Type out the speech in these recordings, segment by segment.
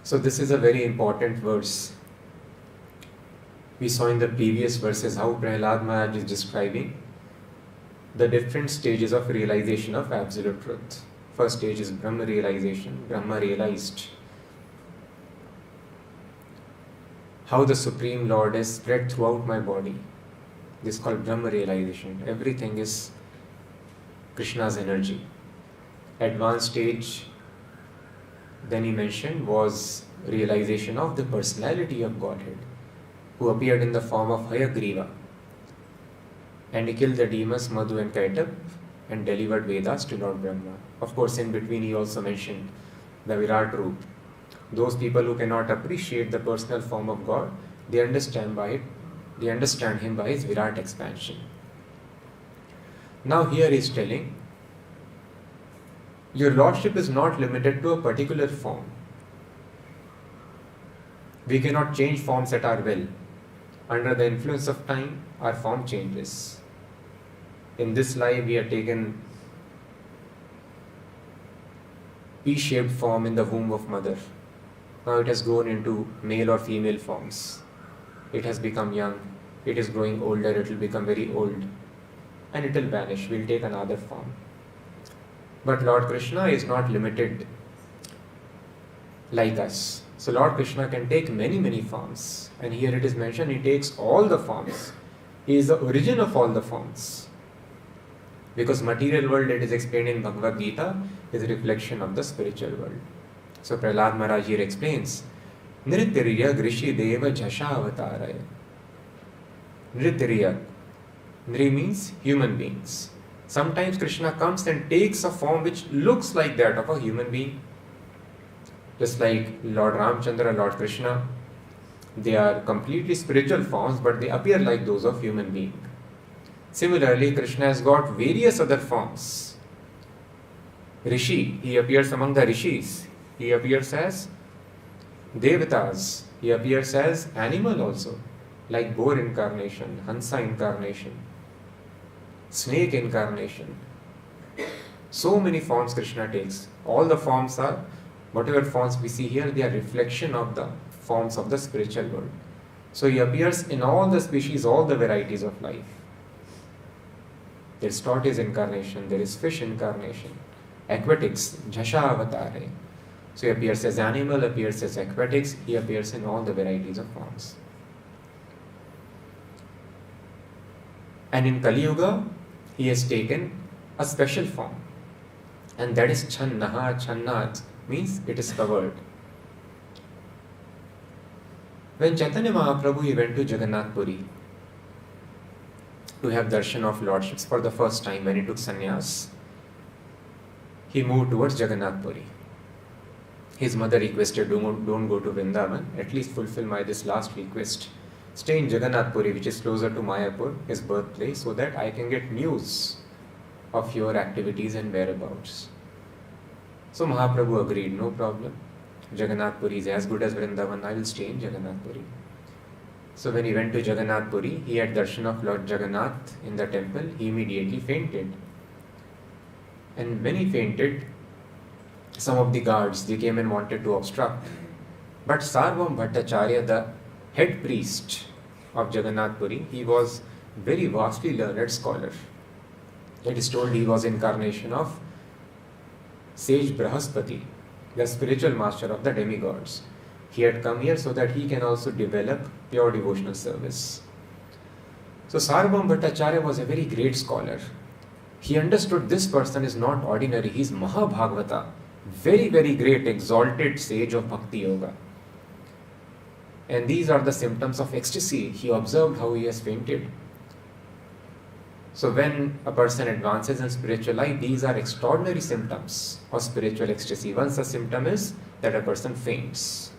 So this is a very important verse. We saw in the previous verses how Prahlāda Mahārāja is describing the different stages of realization of absolute truth. First stage is Brahma realization, Brahma realized. How the Supreme Lord is spread throughout my body. This is called Brahma realization. Everything is Krishna's energy. Advanced stage, then he mentioned, was realization of the personality of Godhead, who appeared in the form of Hayagriva. And he killed the demons Madhu and Kaitab and delivered Vedas to Lord Brahma. Of course, in between he also mentioned the Virat Roop. Those people who cannot appreciate the personal form of God, they understand him by his Virat expansion. Now here he is telling, your Lordship is not limited to a particular form. We cannot change forms at our will. Under the influence of time, our form changes. In this life, we are taken P-shaped form in the womb of mother. Now it has grown into male or female forms. It has become young. It is growing older. It will become very old. And it will vanish. We will take another form. But Lord Krishna is not limited like us. So Lord Krishna can take many, many forms. And here it is mentioned, he takes all the forms. He is the origin of all the forms. Because material world, it is explained in Bhagavad Gita, is a reflection of the spiritual world. So Prahlāda Mahārāja here explains, Nritirya Grishi Deva Jasha Avataraya. Nritirya. Nri means human beings. Sometimes Krishna comes and takes a form which looks like that of a human being. Just like Lord Ramchandra, Lord Krishna, they are completely spiritual forms, but they appear like those of human being. Similarly, Krishna has got various other forms. Rishi, he appears among the rishis. He appears as devatas. He appears as animal also, like boar incarnation, Hansa incarnation, snake incarnation. So many forms Krishna takes. All the forms are, whatever forms we see here, they are reflection of the forms of the spiritual world. So he appears in all the species, all the varieties of life. There is tortoise incarnation, there is fish incarnation, aquatics, Jasha Avatare. So he appears as animal, appears as aquatics, he appears in all the varieties of forms. And in Kali Yuga, he has taken a special form. And that is Channaha. Channa means it is covered. When Chaitanya Mahaprabhu, he went to Jagannath Puri to have darshan of lordships for the first time when he took sannyas, he moved towards Jagannath Puri. His mother requested, don't go to Vrindavan, at least fulfill my this last request. Stay in Jagannath Puri, which is closer to Mayapur, his birthplace, so that I can get news of your activities and whereabouts. So Mahaprabhu agreed, no problem. Jagannath Puri is as good as Vrindavan, I will stay in Jagannath Puri. So when he went to Jagannath Puri, he had darshan of Lord Jagannath in the temple, he immediately fainted. And when he fainted, some of the guards, they came and wanted to obstruct. But Sarvam Bhattacharya, the head priest of Jagannath Puri, he was very vastly learned scholar. It is told he was incarnation of sage Brahaspati, the spiritual master of the demigods. He had come here so that he can also develop pure devotional service. So Sarvam Bhattacharya was a very great scholar. He understood this person is not ordinary, he is Mahabhagavata, very, very great, exalted sage of Bhakti Yoga. And these are the symptoms of ecstasy. He observed how he has fainted. So when a person advances in spiritual life, these are extraordinary symptoms of spiritual ecstasy. Once a symptom is that a person faints.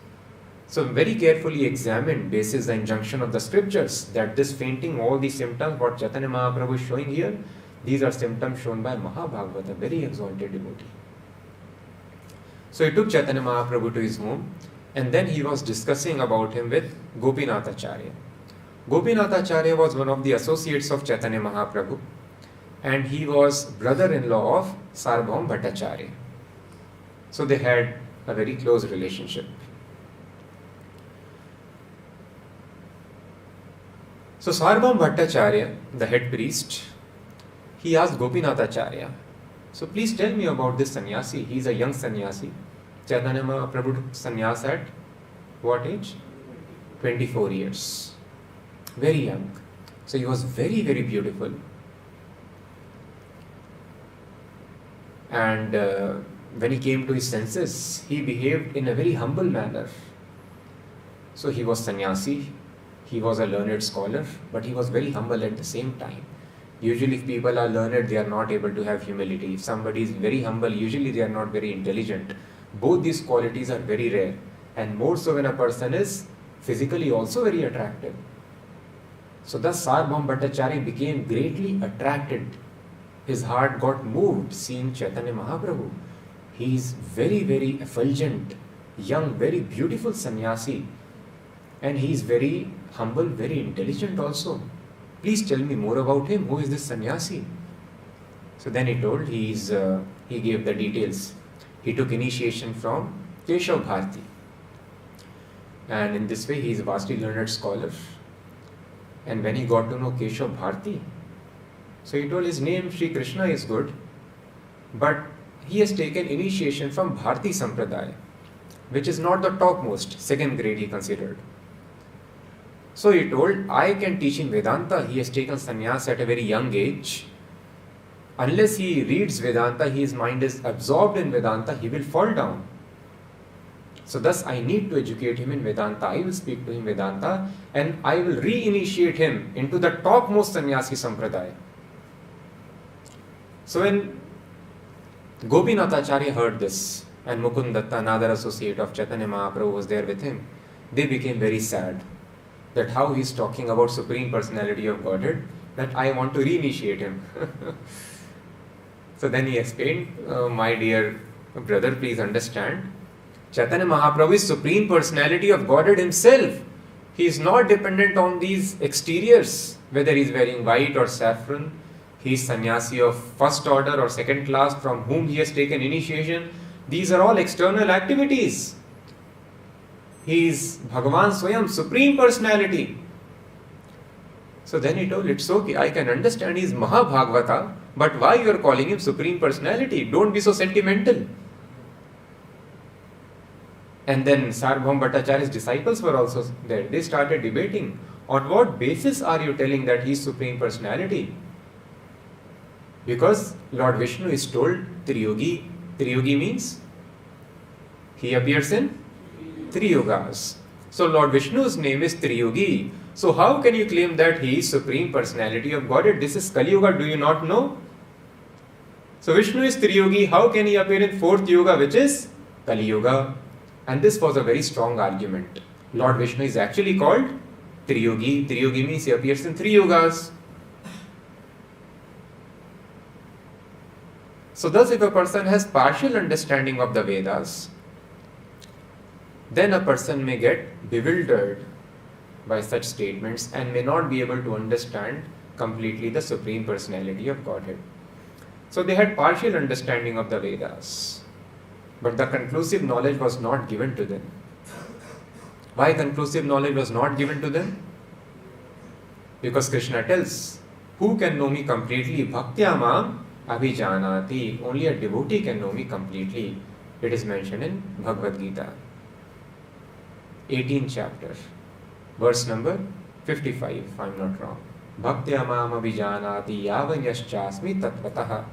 So very carefully examined, basis the injunction of the scriptures, that this fainting, all these symptoms, what Chaitanya Mahaprabhu is showing here, these are symptoms shown by Mahabhagavata, very exalted devotee. So he took Chaitanya Mahaprabhu to his home, and then he was discussing about him with Gopinathacharya. Gopinathacharya was one of the associates of Chaitanya Mahaprabhu, and he was brother-in-law of Sarvam Bhattacharya. So they had a very close relationship. So Sarvabhauma Bhattacharya, the head priest, he asked Gopinathacharya, so please tell me about this sannyasi. He is a young sannyasi. Chaitanya Mahaprabhu took sannyas at what age? 24 years. Very young. So he was very, very beautiful. And when he came to his senses, he behaved in a very humble manner. So he was sannyasi, he was a learned scholar, but he was very humble at the same time. Usually if people are learned, they are not able to have humility. If somebody is very humble, usually they are not very intelligent. Both these qualities are very rare, and more so when a person is physically also very attractive. So thus Sarvabhauma Bhattacharya became greatly attracted. His heart got moved seeing Chaitanya Mahaprabhu. He is very, very effulgent, young, very beautiful sannyasi. And he is very humble, very intelligent also. Please tell me more about him. Who is this sannyasi? So then he told, he gave the details. He took initiation from Keshav Bharati. And in this way he is a vastly learned scholar. And when he got to know Keshav Bharati, so he told his name Shri Krishna is good, but he has taken initiation from Bharati Sampradaya, which is not the topmost, second grade he considered. So he told, I can teach him Vedanta. He has taken sannyas at a very young age. Unless he reads Vedanta, his mind is absorbed in Vedanta, he will fall down. So thus I need to educate him in Vedanta. I will speak to him Vedanta and I will re-initiate him into the topmost sannyasi sampradaya. So when Gopinathacharya heard this, and Mukund Datta, another associate of Chaitanya Mahaprabhu, was there with him, they became very sad that how he is talking about Supreme Personality of Godhead, that I want to re-initiate him. So then he explained, my dear brother, please understand, Chaitanya Mahaprabhu is Supreme Personality of Godhead himself. He is not dependent on these exteriors, whether he is wearing white or saffron. He is sannyasi of first order or second class from whom he has taken initiation. These are all external activities. He is Bhagavan Swayam, Supreme Personality. So then he told, it's okay, I can understand he is Mahabhagavata, but why you are calling him Supreme Personality? Don't be so sentimental. And then Sarvabhauma Bhattacharya's disciples were also there. They started debating, on what basis are you telling that he is Supreme Personality? Because Lord Vishnu is told Triyogi. Triyogi means he appears in three yogas. So Lord Vishnu's name is Triyogi. So how can you claim that he is Supreme Personality of Godhead? This is Kali Yuga, do you not know? So Vishnu is Triyogi, how can he appear in fourth yoga, which is Kali Yuga? And this was a very strong argument. Lord Vishnu is actually called Triyogi. Triyogi means he appears in three yogas. So thus if a person has partial understanding of the Vedas, then a person may get bewildered by such statements and may not be able to understand completely the Supreme Personality of Godhead. So they had partial understanding of the Vedas, but the conclusive knowledge was not given to them. Why conclusive knowledge was not given to them? Because Krishna tells, who can know me completely? Bhaktya mam abhijanati. Only a devotee can know me completely. It is mentioned in Bhagavad Gita, 18th chapter, verse number 55, if I am not wrong. Bhaktya mam abhijanati yavanyaschasmi tatvatah.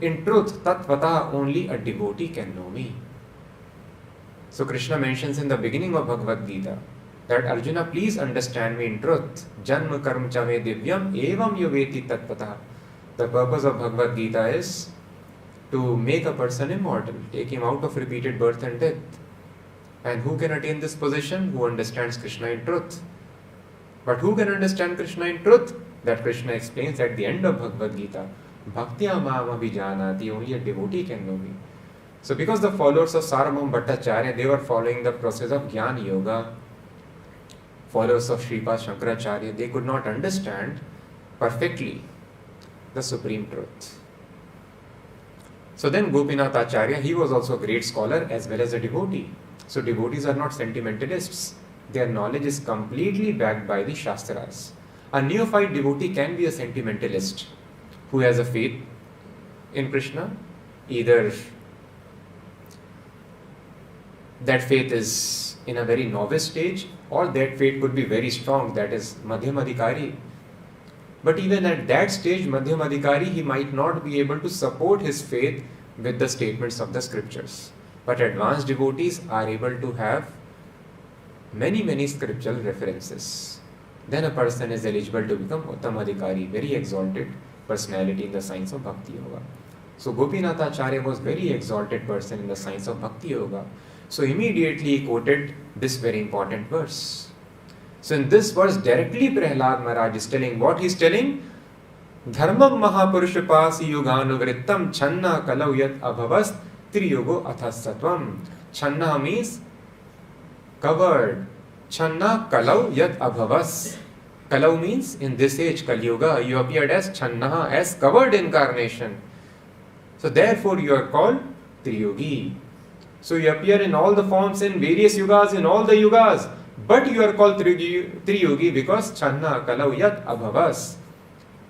In truth, tatvatah, only a devotee can know me. So Krishna mentions in the beginning of Bhagavad Gita that Arjuna, please understand me in truth. Janma karma cha me divyam evam yuveti tatvatah. The purpose of Bhagavad Gita is to make a person immortal, take him out of repeated birth and death. And who can attain this position? Who understands Krishna in truth. But who can understand Krishna in truth? That Krishna explains at the end of Bhagavad Gita. Bhaktya mam abhijanati, only a devotee can know me. So because the followers of Sarvabhauma Bhattacharya, they were following the process of Jnana Yoga, followers of Sripad Shankaracharya, they could not understand perfectly the supreme truth. So then Gopinathacharya, he was also a great scholar as well as a devotee. So devotees are not sentimentalists. Their knowledge is completely backed by the Shastras. A neophyte devotee can be a sentimentalist who has a faith in Krishna. Either that faith is in a very novice stage, or that faith could be very strong, that is Madhyam Adhikari. But even at that stage, Madhyam Adhikari, he might not be able to support his faith with the statements of the scriptures. But advanced devotees are able to have many scriptural references. Then a person is eligible to become Uttam Adhikari, very exalted personality in the science of Bhakti Yoga. So Gopinath Acharya was very exalted person in the science of Bhakti Yoga. So immediately he quoted this very important verse. So in this verse directly Prahlāda Mahārāja is telling what he is telling. Dharmam Mahapurusha Yuganuvrittam Channa Kalau Yat Abhavas Triyogo Athasatvam. Channa means covered. Channa Kalau Yat Abhavas. Kalau means in this age, Kali Yuga, you appeared as Channa, as covered incarnation. So therefore you are called Triyogi. So you appear in all the forms in various yugas, in all the yugas. But you are called Triyogi because Channa Kalau Yat Abhavas.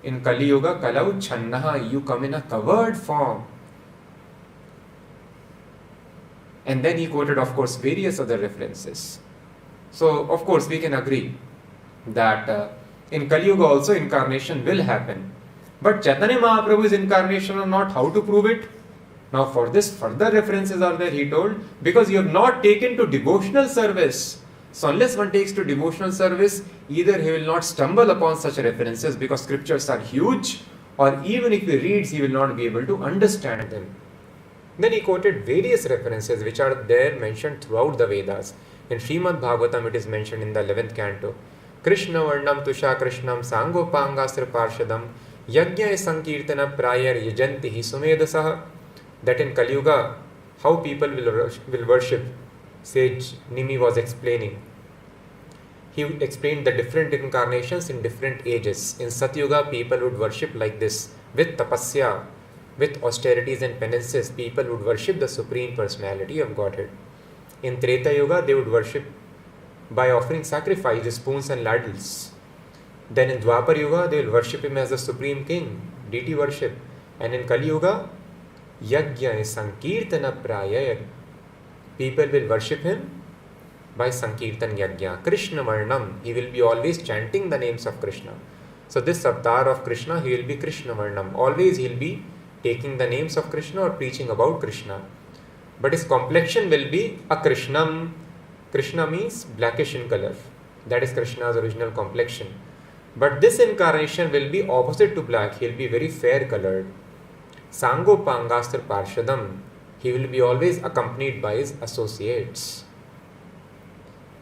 In Kali Yuga, Kalau Channa, you come in a covered form. And then he quoted, of course, various other references. So, of course, we can agree that in Kali Yuga also incarnation will happen. But Chaitanya Mahaprabhu's incarnation or not, how to prove it? Now for this further references are there, he told, because you have not taken to devotional service. So unless one takes to devotional service, either he will not stumble upon such references because scriptures are huge, or even if he reads, he will not be able to understand them. Then he quoted various references which are there mentioned throughout the Vedas. In Śrīmad-Bhāgavatam it is mentioned in the 11th canto. Krishna Varnam Tusha Krishnam Sangopangastra Parshadam Yajna Sankirtana Prayar Yajanti Sumedasah. That in Kali Yuga, how people will worship, Sage Nimi was explaining. He explained the different incarnations in different ages. In Satyuga, people would worship like this, with tapasya, with austerities and penances, people would worship the Supreme Personality of Godhead. In Treta Yuga, they would worship by offering sacrifices, spoons and ladles. Then in Dwapar Yuga, they will worship him as the Supreme King, deity worship. And in Kali Yuga, Yajna Sankirtana Prayar, people will worship him by Sankirtan Yajna. Krishna Varnam, he will be always chanting the names of Krishna. So this avatar of Krishna, he will be Krishna Varnam. Always he will be taking the names of Krishna or preaching about Krishna. But his complexion will be Akrishnam. Krishna means blackish in color. That is Krishna's original complexion. But this incarnation will be opposite to black. He will be very fair colored. Sango Pangastra Parshadam. He will be always accompanied by his associates.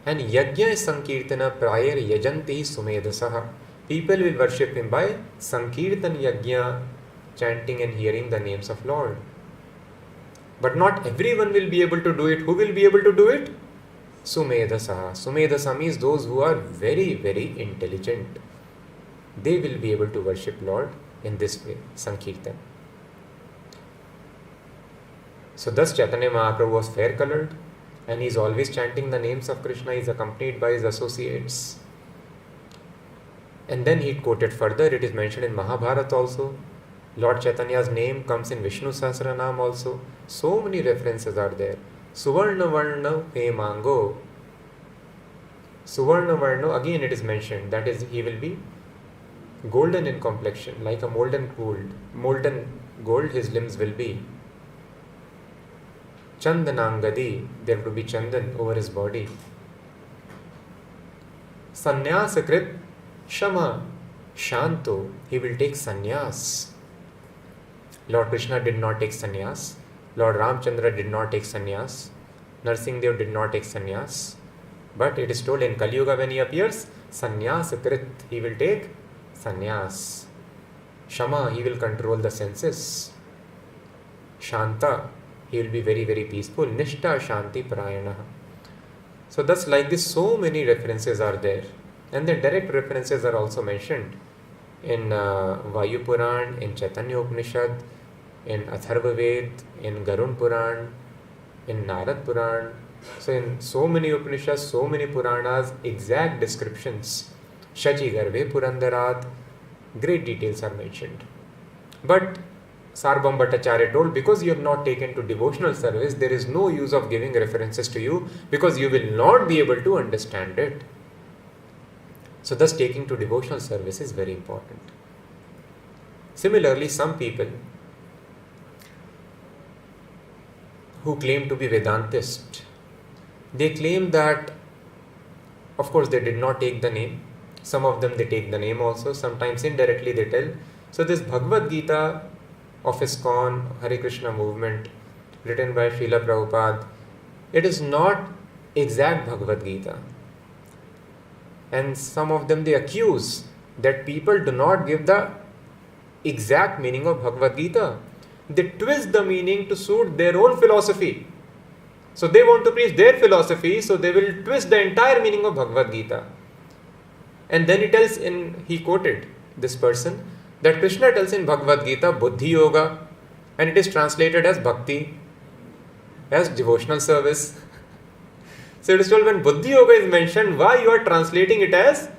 And Yajna Sankirtana Prayar Yajanti Sumedasah. People will worship him by Sankirtan Yajna, chanting and hearing the names of Lord. But not everyone will be able to do it. Who will be able to do it? Sumedasah. Sumedasah means those who are very intelligent. They will be able to worship Lord in this way, Sankirtan. So thus Chaitanya Mahaprabhu was fair colored and he is always chanting the names of Krishna. He is accompanied by his associates. And then he quoted further, it is mentioned in Mahabharata also. Lord Chaitanya's name comes in Vishnu Sahasranam also. So many references are there. Suvarna Varna Hemango. Suvarna Varna, again it is mentioned, that is, he will be golden in complexion, like a molten gold his limbs will be. Chandanangadi, there will be chandan over his body. Sannyasakrit Shama Shanto, he will take sannyas. Lord Krishna did not take sannyas. Lord Ramchandra did not take sannyas. Narsingdev did not take sannyas. But it is told in Kali Yuga when he appears, sannyasakrit, he will take sannyas. Shama, he will control the senses. Shanta, he will be very peaceful. Nishta Shanti Prayana. So thus like this, so many references are there. And the direct references are also mentioned in Vayu Puran, in Chaitanya Upanishad, in Atharva Ved, in Garun Puran, in Narad Puran. So in so many Upanishads, so many Puranas, exact descriptions Shachi Garve Purandarat. Great details are mentioned. But Sarbam Bhattacharya told, because you have not taken to devotional service, there is no use of giving references to you, because you will not be able to understand it. So thus taking to devotional service is very important. Similarly, some people who claim to be Vedantist, they claim that, of course, they did not take the name. Some of them, they take the name also. Sometimes indirectly they tell. So this Bhagavad Gita of ISKCON, Hare Krishna Movement, written by Srila Prabhupada, it is not exact Bhagavad Gita. And some of them, they accuse that people do not give the exact meaning of Bhagavad Gita. They twist the meaning to suit their own philosophy. So they want to preach their philosophy, so they will twist the entire meaning of Bhagavad Gita. And then he quoted this person, that Krishna tells in Bhagavad Gita, Buddhi Yoga, and it is translated as Bhakti, as devotional service. So it is told, when Buddhi Yoga is mentioned, why you are translating it as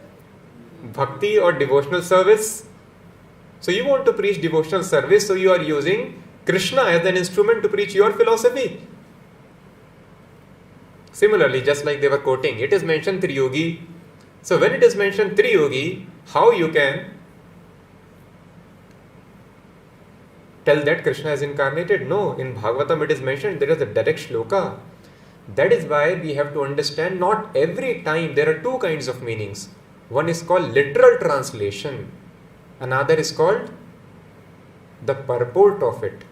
Bhakti or devotional service? So you want to preach devotional service, so you are using Krishna as an instrument to preach your philosophy. Similarly, just like they were quoting, it is mentioned Triyogi. So when it is mentioned Triyogi, how you can tell that Krishna is incarnated? No, in Bhagavatam it is mentioned, there is a direct shloka. That is why we have to understand, not every time there are two kinds of meanings. One is called literal translation. Another is called the purport of it.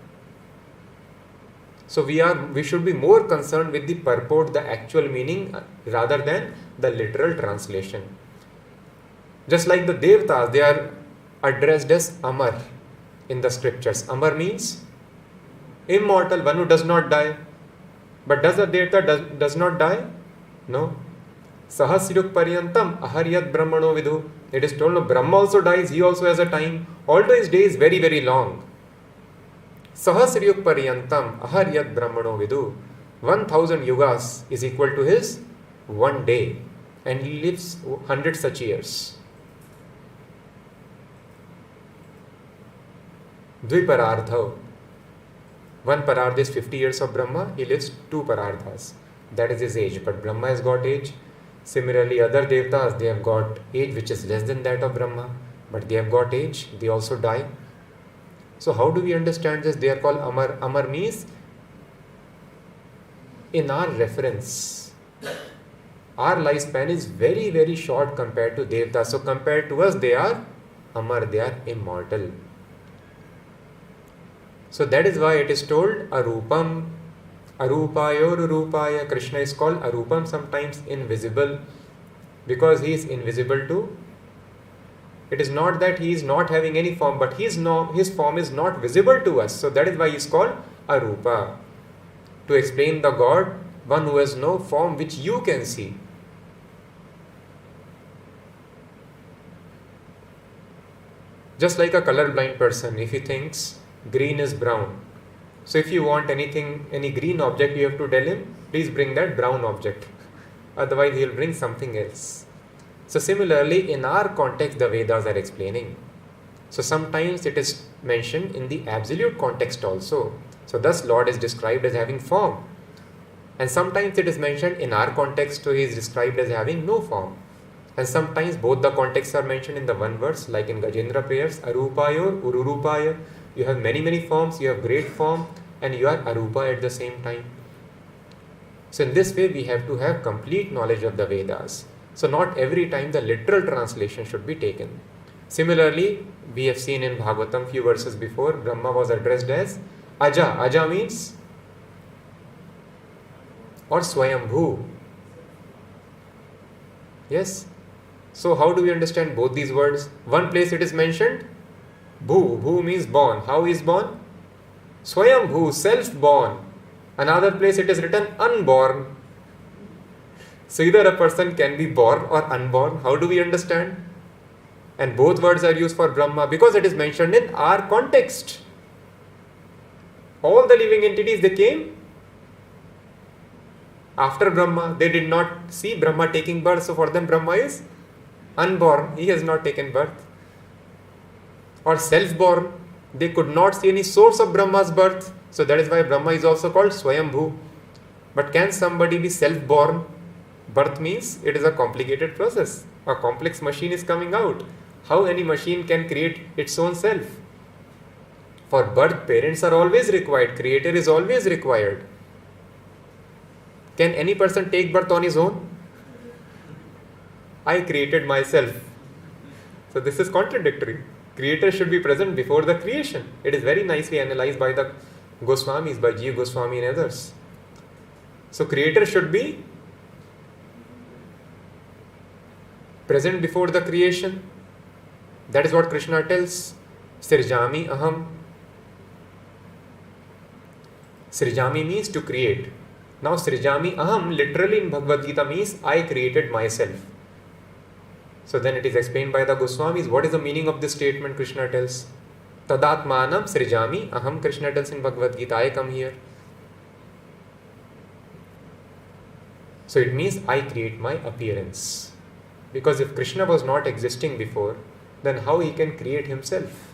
So we should be more concerned with the purport, the actual meaning, rather than the literal translation. Just like the Devatas, they are addressed as Amar in the scriptures. Amar means immortal, one who does not die. But does the Devata does not die? No. Sahasrayuk paryantam aharyat brahmano vidhu. It is told, no, Brahma also dies, he also has a time. Although his day is very, very long. Sahasrayuk paryantam aharyat brahmano vidhu. 1000 yugas is equal to his one day. And he lives 100 such years. Dviparardha. One parardha is 50 years of Brahma, he lives 2 parardhas. That is his age. But Brahma has got age. Similarly, other Devatas, they have got age which is less than that of Brahma. But they have got age, they also die. So how do we understand this? They are called Amar. Amar means, in our reference, our lifespan is very, very short compared to Devatas. So compared to us, they are Amar, they are immortal. So that is why it is told Arupam, Arupaya, Rupaya. Krishna is called Arupam, sometimes invisible, because he is invisible too. It is not that he is not having any form, but his form is not visible to us. So that is why he is called Arupa. To explain the God, one who has no form which you can see. Just like a colorblind person, if he thinks green is brown. So if you want anything, any green object, you have to tell him, please bring that brown object. Otherwise he will bring something else. So similarly, in our context, the Vedas are explaining. So sometimes it is mentioned in the absolute context also. So thus Lord is described as having form. And sometimes it is mentioned in our context, so he is described as having no form. And sometimes both the contexts are mentioned in the one verse, like in Gajendra prayers, Arupaya or Ururupaya. You have many, many forms, you have great form, and you are Arupa at the same time. So in this way, we have to have complete knowledge of the Vedas. So not every time the literal translation should be taken. Similarly, we have seen in Bhagavatam few verses before, Brahma was addressed as Aja. Aja means or Swayambhu. Yes. So how do we understand both these words? One place it is mentioned Bhu. Bhu means born. How is born? Swayambhu, self-born. Another place it is written unborn. So either a person can be born or unborn. How do we understand? And both words are used for Brahma because it is mentioned in our context. All the living entities, they came after Brahma. They did not see Brahma taking birth. So for them Brahma is unborn, he has not taken birth. Or self-born, they could not see any source of Brahma's birth. So that is why Brahma is also called Swayambhu. But can somebody be self-born? Birth means it is a complicated process. A complex machine is coming out. How any machine can create its own self? For birth, parents are always required. Creator is always required. Can any person take birth on his own? I created myself. So this is contradictory. Creator should be present before the creation. It is very nicely analyzed by the Goswamis, by G. Goswami and others. So creator should be present before the creation. That is what Krishna tells. Srijami aham. Srijami means to create. Now Srijami aham literally in Bhagavad Gita means I created myself. So then it is explained by the Goswamis. What is the meaning of this statement? Krishna tells. Tadatmanam Srijami aham. Krishna tells in Bhagavad Gita, I come here. So it means I create my appearance. Because if Krishna was not existing before, then how he can create himself?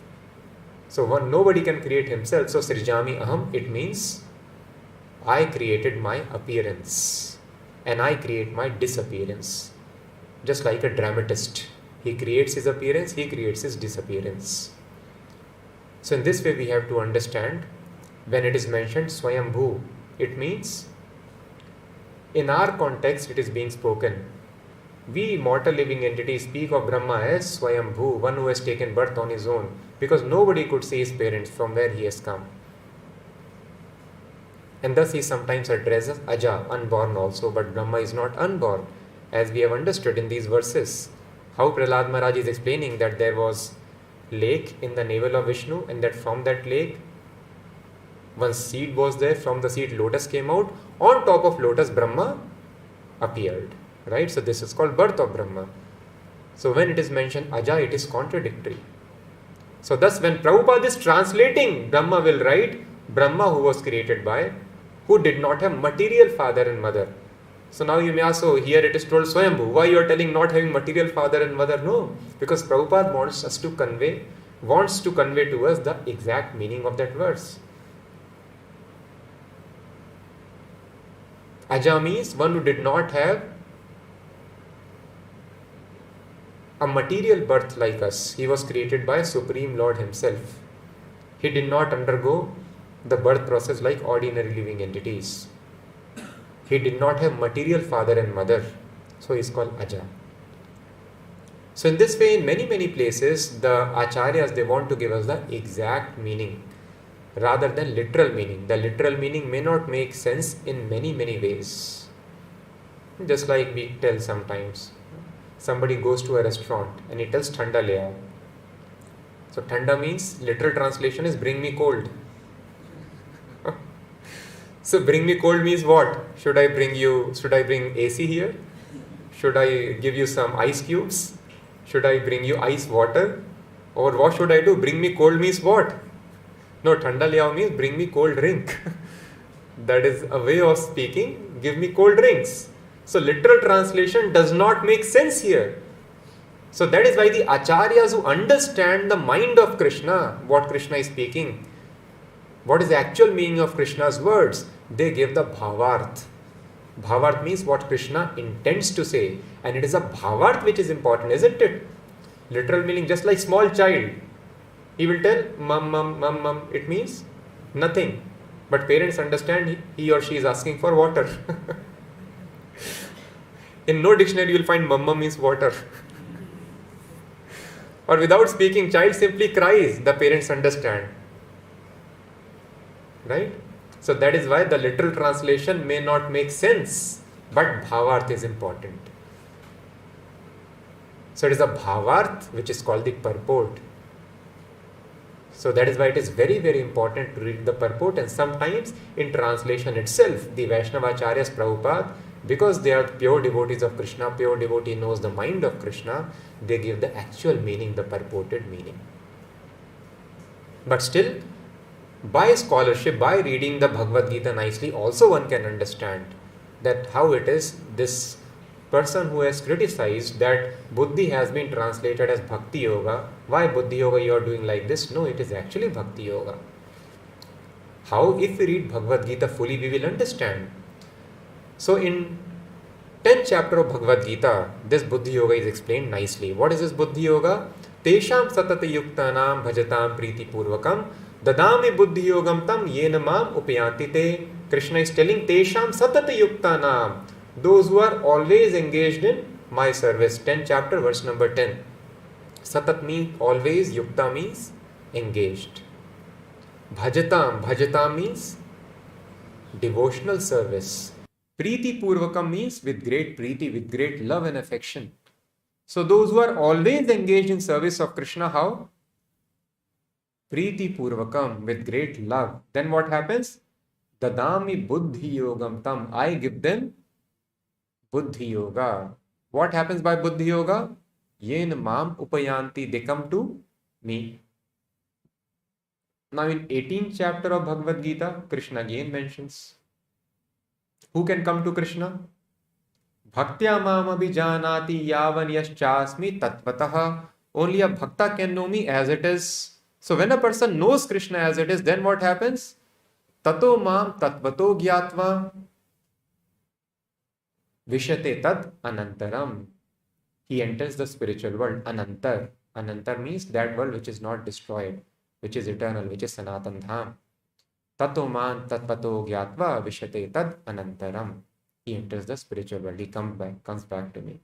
So nobody can create himself. So Srijami aham, it means I created my appearance and I create my disappearance. Just like a dramatist. He creates his appearance, he creates his disappearance. So in this way we have to understand when it is mentioned Swayambhu, it means in our context it is being spoken. We mortal living entities speak of Brahma as Swayambhu, one who has taken birth on his own, because nobody could see his parents from where he has come. And thus he is sometimes addressed as Aja, unborn also, but Brahma is not unborn, as we have understood in these verses. How Prahlāda Mahārāja is explaining that there was lake in the navel of Vishnu, and that from that lake one seed was there. From the seed lotus came out. On top of lotus Brahma appeared. Right? So this is called birth of Brahma. So when it is mentioned Aja, it is contradictory. So thus when Prabhupada is translating, Brahma will write Brahma who was created by, who did not have material father and mother. So now you may ask, so here it is told Swayambhu. Why you are telling not having material father and mother? No, because Prabhupada wants to convey to us the exact meaning of that verse. Aja means one who did not have a material birth like us. He was created by Supreme Lord himself. He did not undergo the birth process like ordinary living entities. He did not have material father and mother. So he is called Aja. So in this way, in many places, the Acharyas, they want to give us the exact meaning rather than literal meaning. The literal meaning may not make sense in many ways. Just like we tell sometimes. Somebody goes to a restaurant and he tells Thanda le aao. So Thanda means, literal translation is bring me cold. So bring me cold means what? Should I bring AC here? Should I give you some ice cubes? Should I bring you ice water? Or what should I do? Bring me cold means what? No, Thanda le aao means bring me cold drink. That is a way of speaking, give me cold drinks. So literal translation does not make sense here. So that is why the Acharyas who understand the mind of Krishna, what Krishna is speaking, what is the actual meaning of Krishna's words, they give the Bhavarth. Bhavarth means what Krishna intends to say. And it is a Bhavarth which is important, isn't it? Literal meaning, just like small child. He will tell mum, mum, mum, mum. It means nothing. But parents understand he or she is asking for water. In no dictionary you will find mumma means water. Or without speaking, child simply cries. The parents understand. Right? So that is why the literal translation may not make sense. But Bhavarth is important. So it is a Bhavarth which is called the purport. So that is why it is very important to read the purport, and sometimes in translation itself, the Vaishnavacharyas, Prabhupada, because they are pure devotees of Krishna, pure devotee knows the mind of Krishna, they give the actual meaning, the purported meaning. But still, by scholarship, by reading the Bhagavad Gita nicely, also one can understand that how it is this person who has criticized that Buddhi has been translated as Bhakti Yoga, why Buddhi Yoga you are doing like this? No, it is actually Bhakti Yoga. How? If we read Bhagavad Gita fully, we will understand. So in 10th chapter of Bhagavad Gita, this Buddhi Yoga is explained nicely. What is this Buddhi Yoga? Tesham satata yuktanam bhajatam priti purvakam dadami Buddhi Yogam tam yena mam upayanti te. Krishna is telling Tesham satata yuktanam, those who are always engaged in my service. 10th chapter, verse number 10. Satat means always, yukta means engaged. Bhajatam means devotional service. Priti Purvakam means with great priti, with great love and affection. So those who are always engaged in service of Krishna, how? Priti Purvakam, with great love. Then what happens? Dadami Buddhi Yogam tam, I give them Buddhi Yoga. What happens by Buddhi Yoga? Yen mam upayanti, they come to me. Now in 18th chapter of Bhagavad Gita, Krishna again mentions, who can come to Krishna? Bhaktya mam abhijanati yavan yaschasmi tatvatah. Only a bhakta can know me as it is. So when a person knows Krishna as it is, then what happens? Tato mam tatvato gyatva vishate tad anantaram. He enters the spiritual world. Anantar. Anantar means that world which is not destroyed, which is eternal, which is Sanatan Dham. Tato man tatvato gyatva vishate tad anantaram. He enters the spiritual world. He comes back to me.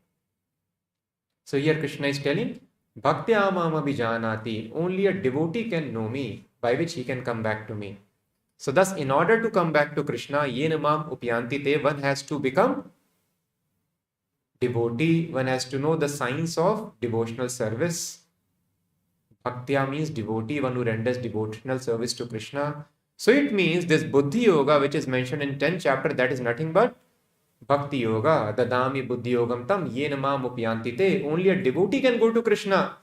So here Krishna is telling, Bhaktya mam abhijanati. Only a devotee can know me, by which he can come back to me. So thus, in order to come back to Krishna, yena mam upyanti te, one has to become devotee. One has to know the science of devotional service. Bhaktya means devotee, one who renders devotional service to Krishna. So it means this Buddhi Yoga, which is mentioned in 10th chapter, that is nothing but Bhakti Yoga. Dadami Buddhi Yogam tam yena mam upyanti te. Only a devotee can go to Krishna.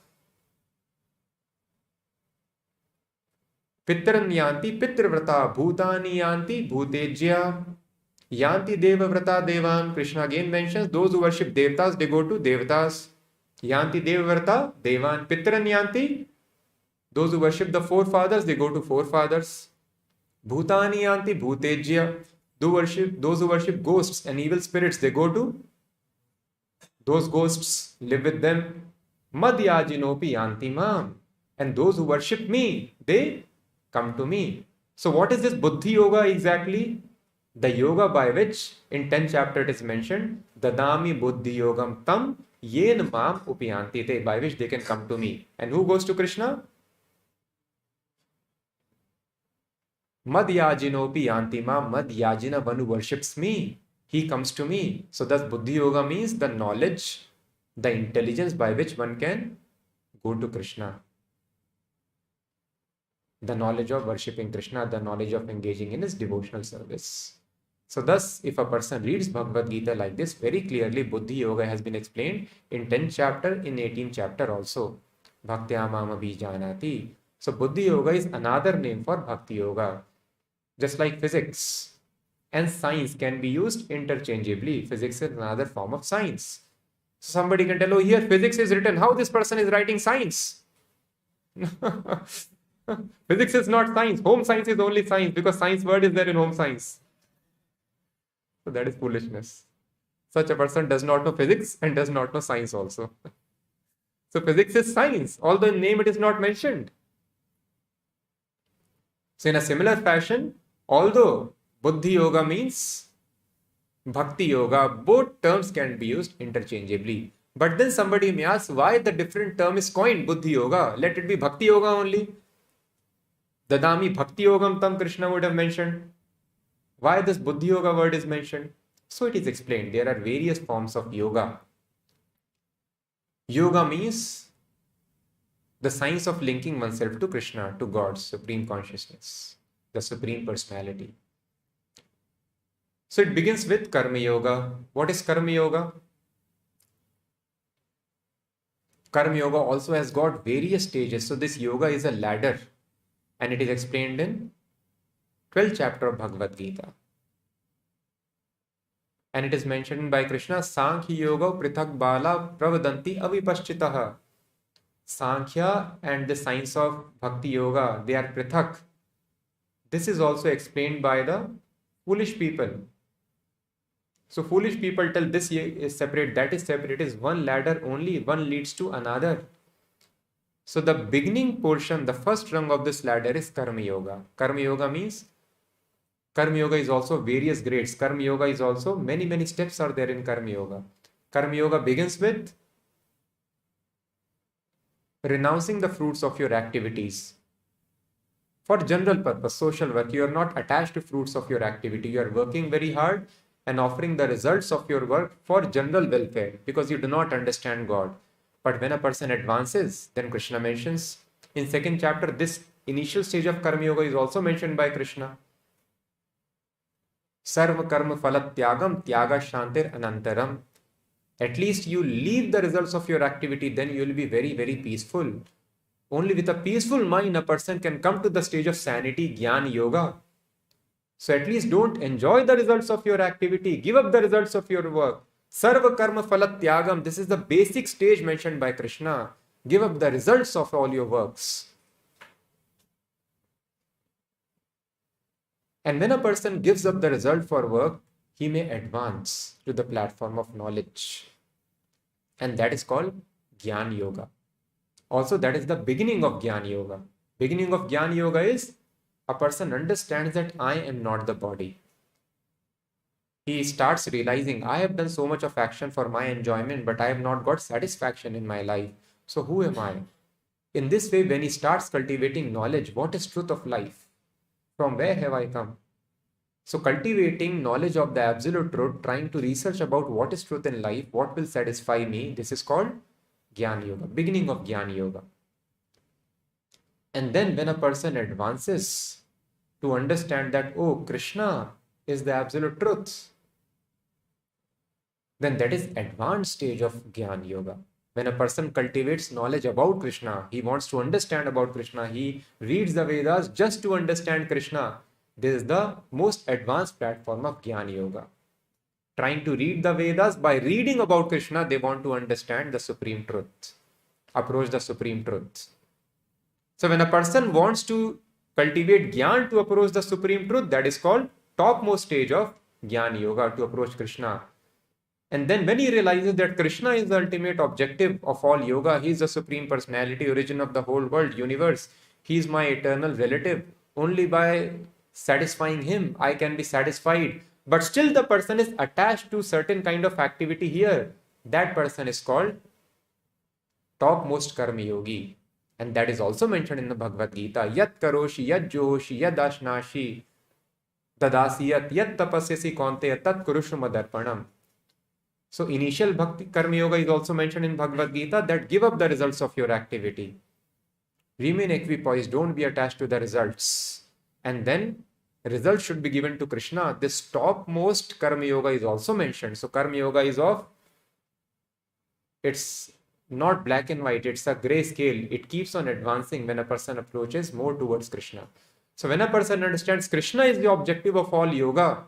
Pitran yanti pitravrata bhutani yanti bhutejya yanti devavrata devan. Krishna again mentions those who worship devatas, they go to devatas. Yanti devavrata devan. Pitran yanti, those who worship the forefathers, they go to forefathers. Bhutani yanti bhutejya. Those who worship ghosts and evil spirits, they go to those ghosts, live with them. Madhyajinopi yanti mam. And those who worship me, they come to me. So what is this Buddhi Yoga exactly? The yoga by which in 10th chapter it is mentioned, Dadami Buddhi Yogam tam yen mam upyanti te, by which they can come to me. And who goes to Krishna? Madhyajinopi yanti mam. Madhyajina, one who worships me, he comes to me. So thus Buddhi Yoga means the knowledge, the intelligence by which one can go to Krishna. The knowledge of worshipping Krishna, the knowledge of engaging in his devotional service. So thus, if a person reads Bhagavad Gita like this, very clearly Buddhi Yoga has been explained in 10th chapter, in 18th chapter also. Bhaktya mam abhijanati. So Buddhi Yoga is another name for Bhakti Yoga. Just like physics and science can be used interchangeably. Physics is another form of science. So somebody can tell, oh, here physics is written. How this person is writing science? Physics is not science. Home science is only science, because science word is there in home science. So that is foolishness. Such a person does not know physics and does not know science also. So physics is science, although in name it is not mentioned. So in a similar fashion, although Buddhi Yoga means Bhakti Yoga, both terms can be used interchangeably. But then somebody may ask why the different term is coined, Buddhi Yoga. Let it be Bhakti Yoga only. Dadami Bhakti Yogam tam, Krishna would have mentioned. Why this Buddhi Yoga word is mentioned? So it is explained. There are various forms of yoga. Yoga means the science of linking oneself to Krishna, to God's supreme consciousness, the supreme personality. So it begins with Karma Yoga. What is Karma Yoga? Karma Yoga also has got various stages. So this yoga is a ladder, and it is explained in 12th chapter of Bhagavad Gita. And it is mentioned by Krishna, Sankhya Yoga Prithak Bala Pravadanti Avipaschitaha. Sankhya and the science of Bhakti Yoga, they are Prithak. This is also explained by the foolish people. So foolish people tell this is separate, that is separate. It is one ladder only, one leads to another. So the beginning portion, the first rung of this ladder is Karma Yoga. Karma Yoga means, Karma Yoga is also various grades. Karma Yoga is also many steps are there in Karma Yoga. Karma Yoga begins with renouncing the fruits of your activities. For general purpose, social work, you are not attached to fruits of your activity. You are working very hard and offering the results of your work for general welfare because you do not understand God. But when a person advances, then Krishna mentions in second chapter, this initial stage of Karma Yoga is also mentioned by Krishna. Sarva karma phala tyagam tyaga shantir anantaram. At least you leave the results of your activity, then you will be very peaceful. Only with a peaceful mind, a person can come to the stage of sanity, Jnana Yoga. So at least don't enjoy the results of your activity. Give up the results of your work. Sarva karma phala tyagam. This is the basic stage mentioned by Krishna. Give up the results of all your works. And when a person gives up the result for work, he may advance to the platform of knowledge. And that is called Jnana Yoga. Also, that is the beginning of Jnana Yoga. Beginning of Jnana Yoga is a person understands that I am not the body. He starts realizing, I have done so much of action for my enjoyment, but I have not got satisfaction in my life. So who am I? In this way, when he starts cultivating knowledge, what is truth of life? From where have I come? So cultivating knowledge of the absolute truth, trying to research about what is truth in life, what will satisfy me, this is called Jnana Yoga, beginning of Jnana Yoga. And then when a person advances to understand that, oh, Krishna is the absolute truth, then that is advanced stage of Jnana Yoga. When a person cultivates knowledge about Krishna, he wants to understand about Krishna, he reads the Vedas just to understand Krishna. This is the most advanced platform of Jnana Yoga. Trying to read the Vedas, by reading about Krishna, they want to understand the supreme truth, approach the supreme truth. So when a person wants to cultivate Jnana to approach the supreme truth, that is called topmost stage of Jnana Yoga, to approach Krishna. And then when he realizes that Krishna is the ultimate objective of all yoga, he is the supreme personality, origin of the whole world, universe, he is my eternal relative, only by satisfying him I can be satisfied. But still the person is attached to certain kind of activity here. That person is called topmost karma yogi. And that is also mentioned in the Bhagavad Gita. Yat karoshi, yat joshi, yat ashnashi, tadasiyat, yat tapasyasi kaunteya, tat kurushu madarpanam. So initial bhakti karma yoga is also mentioned in Bhagavad Gita, that give up the results of your activity. Remain equipoised, don't be attached to the results. And then results should be given to Krishna. This topmost karma yoga is also mentioned. So karma yoga is it's not black and white, it's a gray scale. It keeps on advancing when a person approaches more towards Krishna. So when a person understands Krishna is the objective of all yoga,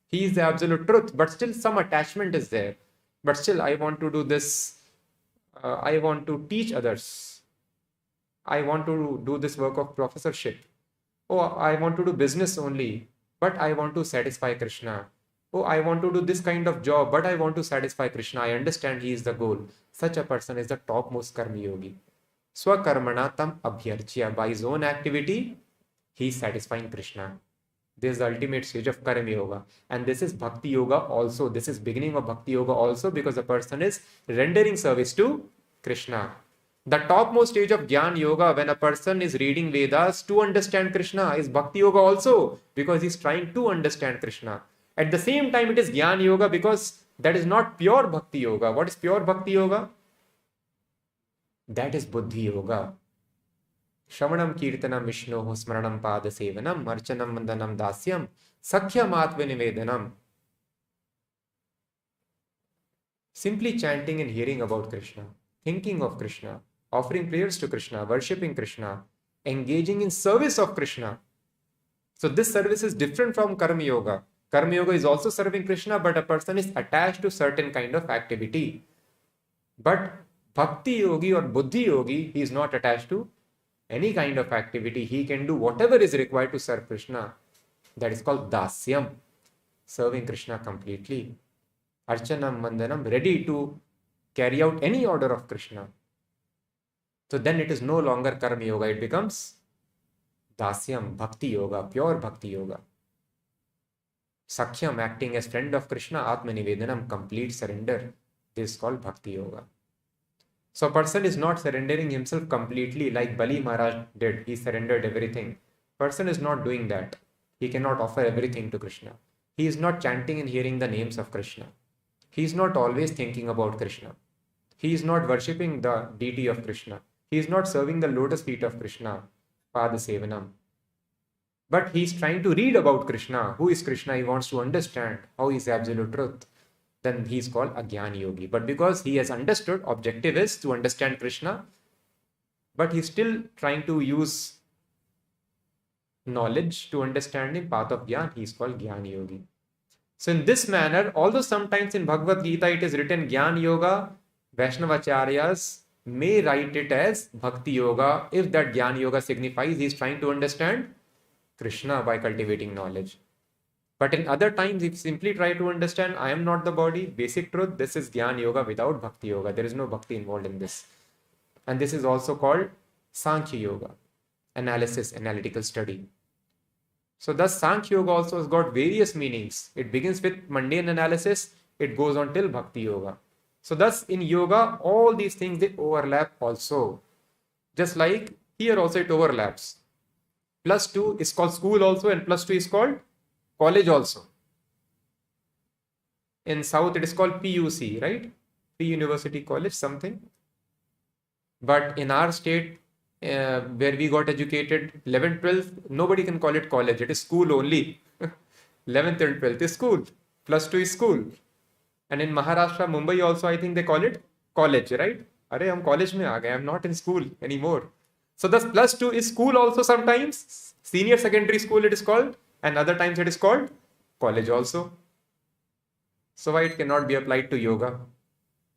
he is the absolute truth, but still some attachment is there. But still I want to do this, I want to teach others, I want to do this work of professorship. Oh, I want to do business only, but I want to satisfy Krishna. Oh, I want to do this kind of job, but I want to satisfy Krishna. I understand he is the goal. Such a person is the topmost karma yogi. Swakarmana tam abhyarchya. By his own activity, he is satisfying Krishna. This is the ultimate stage of karma yoga. And this is bhakti yoga also. This is beginning of bhakti yoga also, because the person is rendering service to Krishna. The topmost stage of Jnana Yoga, when a person is reading Vedas to understand Krishna, is Bhakti Yoga also, because he is trying to understand Krishna. At the same time, it is Jnana Yoga, because that is not pure Bhakti Yoga. What is pure Bhakti Yoga? That is Buddhi Yoga. Shravanam Kirtanam Vishnoho Smaranam Pada Sevanam Archanam Mandanam Dasyam Sakhyam Atva Nivedanam. Simply chanting and hearing about Krishna, thinking of Krishna, offering prayers to Krishna, worshipping Krishna, engaging in service of Krishna. So this service is different from Karma Yoga. Karma yoga is also serving Krishna, but a person is attached to certain kind of activity. But bhakti yogi or buddhi yogi, he is not attached to any kind of activity. He can do whatever is required to serve Krishna. That is called dasyam, serving Krishna completely. Archanam, mandanam, ready to carry out any order of Krishna. So then it is no longer karma yoga, it becomes dasyam, bhakti yoga, pure bhakti yoga. Sakhyam, acting as friend of Krishna, atmanivedanam, complete surrender. This is called bhakti yoga. So a person is not surrendering himself completely like Bali Maharaj did. He surrendered everything. Person is not doing that. He cannot offer everything to Krishna. He is not chanting and hearing the names of Krishna. He is not always thinking about Krishna. He is not worshipping the deity of Krishna. He is not serving the lotus feet of Krishna, Pada Sevanam. But he is trying to read about Krishna. Who is Krishna? He wants to understand how he is absolute truth. Then he is called a Jnana Yogi. But because he has understood, objective is to understand Krishna, but he is still trying to use knowledge to understand him, path of Jnana, he is called Jnana Yogi. So in this manner, although sometimes in Bhagavad Gita it is written Jnana Yoga, Vaishnavacharyas may write it as Bhakti Yoga if that Jnana Yoga signifies he is trying to understand Krishna by cultivating knowledge. But in other times, if you simply try to understand, I am not the body, basic truth, this is Jnana Yoga without Bhakti Yoga. There is no Bhakti involved in this. And this is also called Sankhya Yoga, analysis, analytical study. So thus Sankhya Yoga also has got various meanings. It begins with mundane analysis, it goes on till Bhakti Yoga. So thus in yoga, all these things, they overlap also. Just like here also it overlaps. +2 is called school also, and +2 is called college also. In South it is called PUC, right? Pre-University College something. But in our state, where we got educated, 11th, 12th, nobody can call it college. It is school only. 11th and 12th is school. +2 is school. And in Maharashtra, Mumbai also, I think they call it college, right? Arey, hum college mein aa gaye. I'm not in school anymore. So thus +2 is school also sometimes. Senior secondary school it is called. And other times it is called college also. So why it cannot be applied to yoga?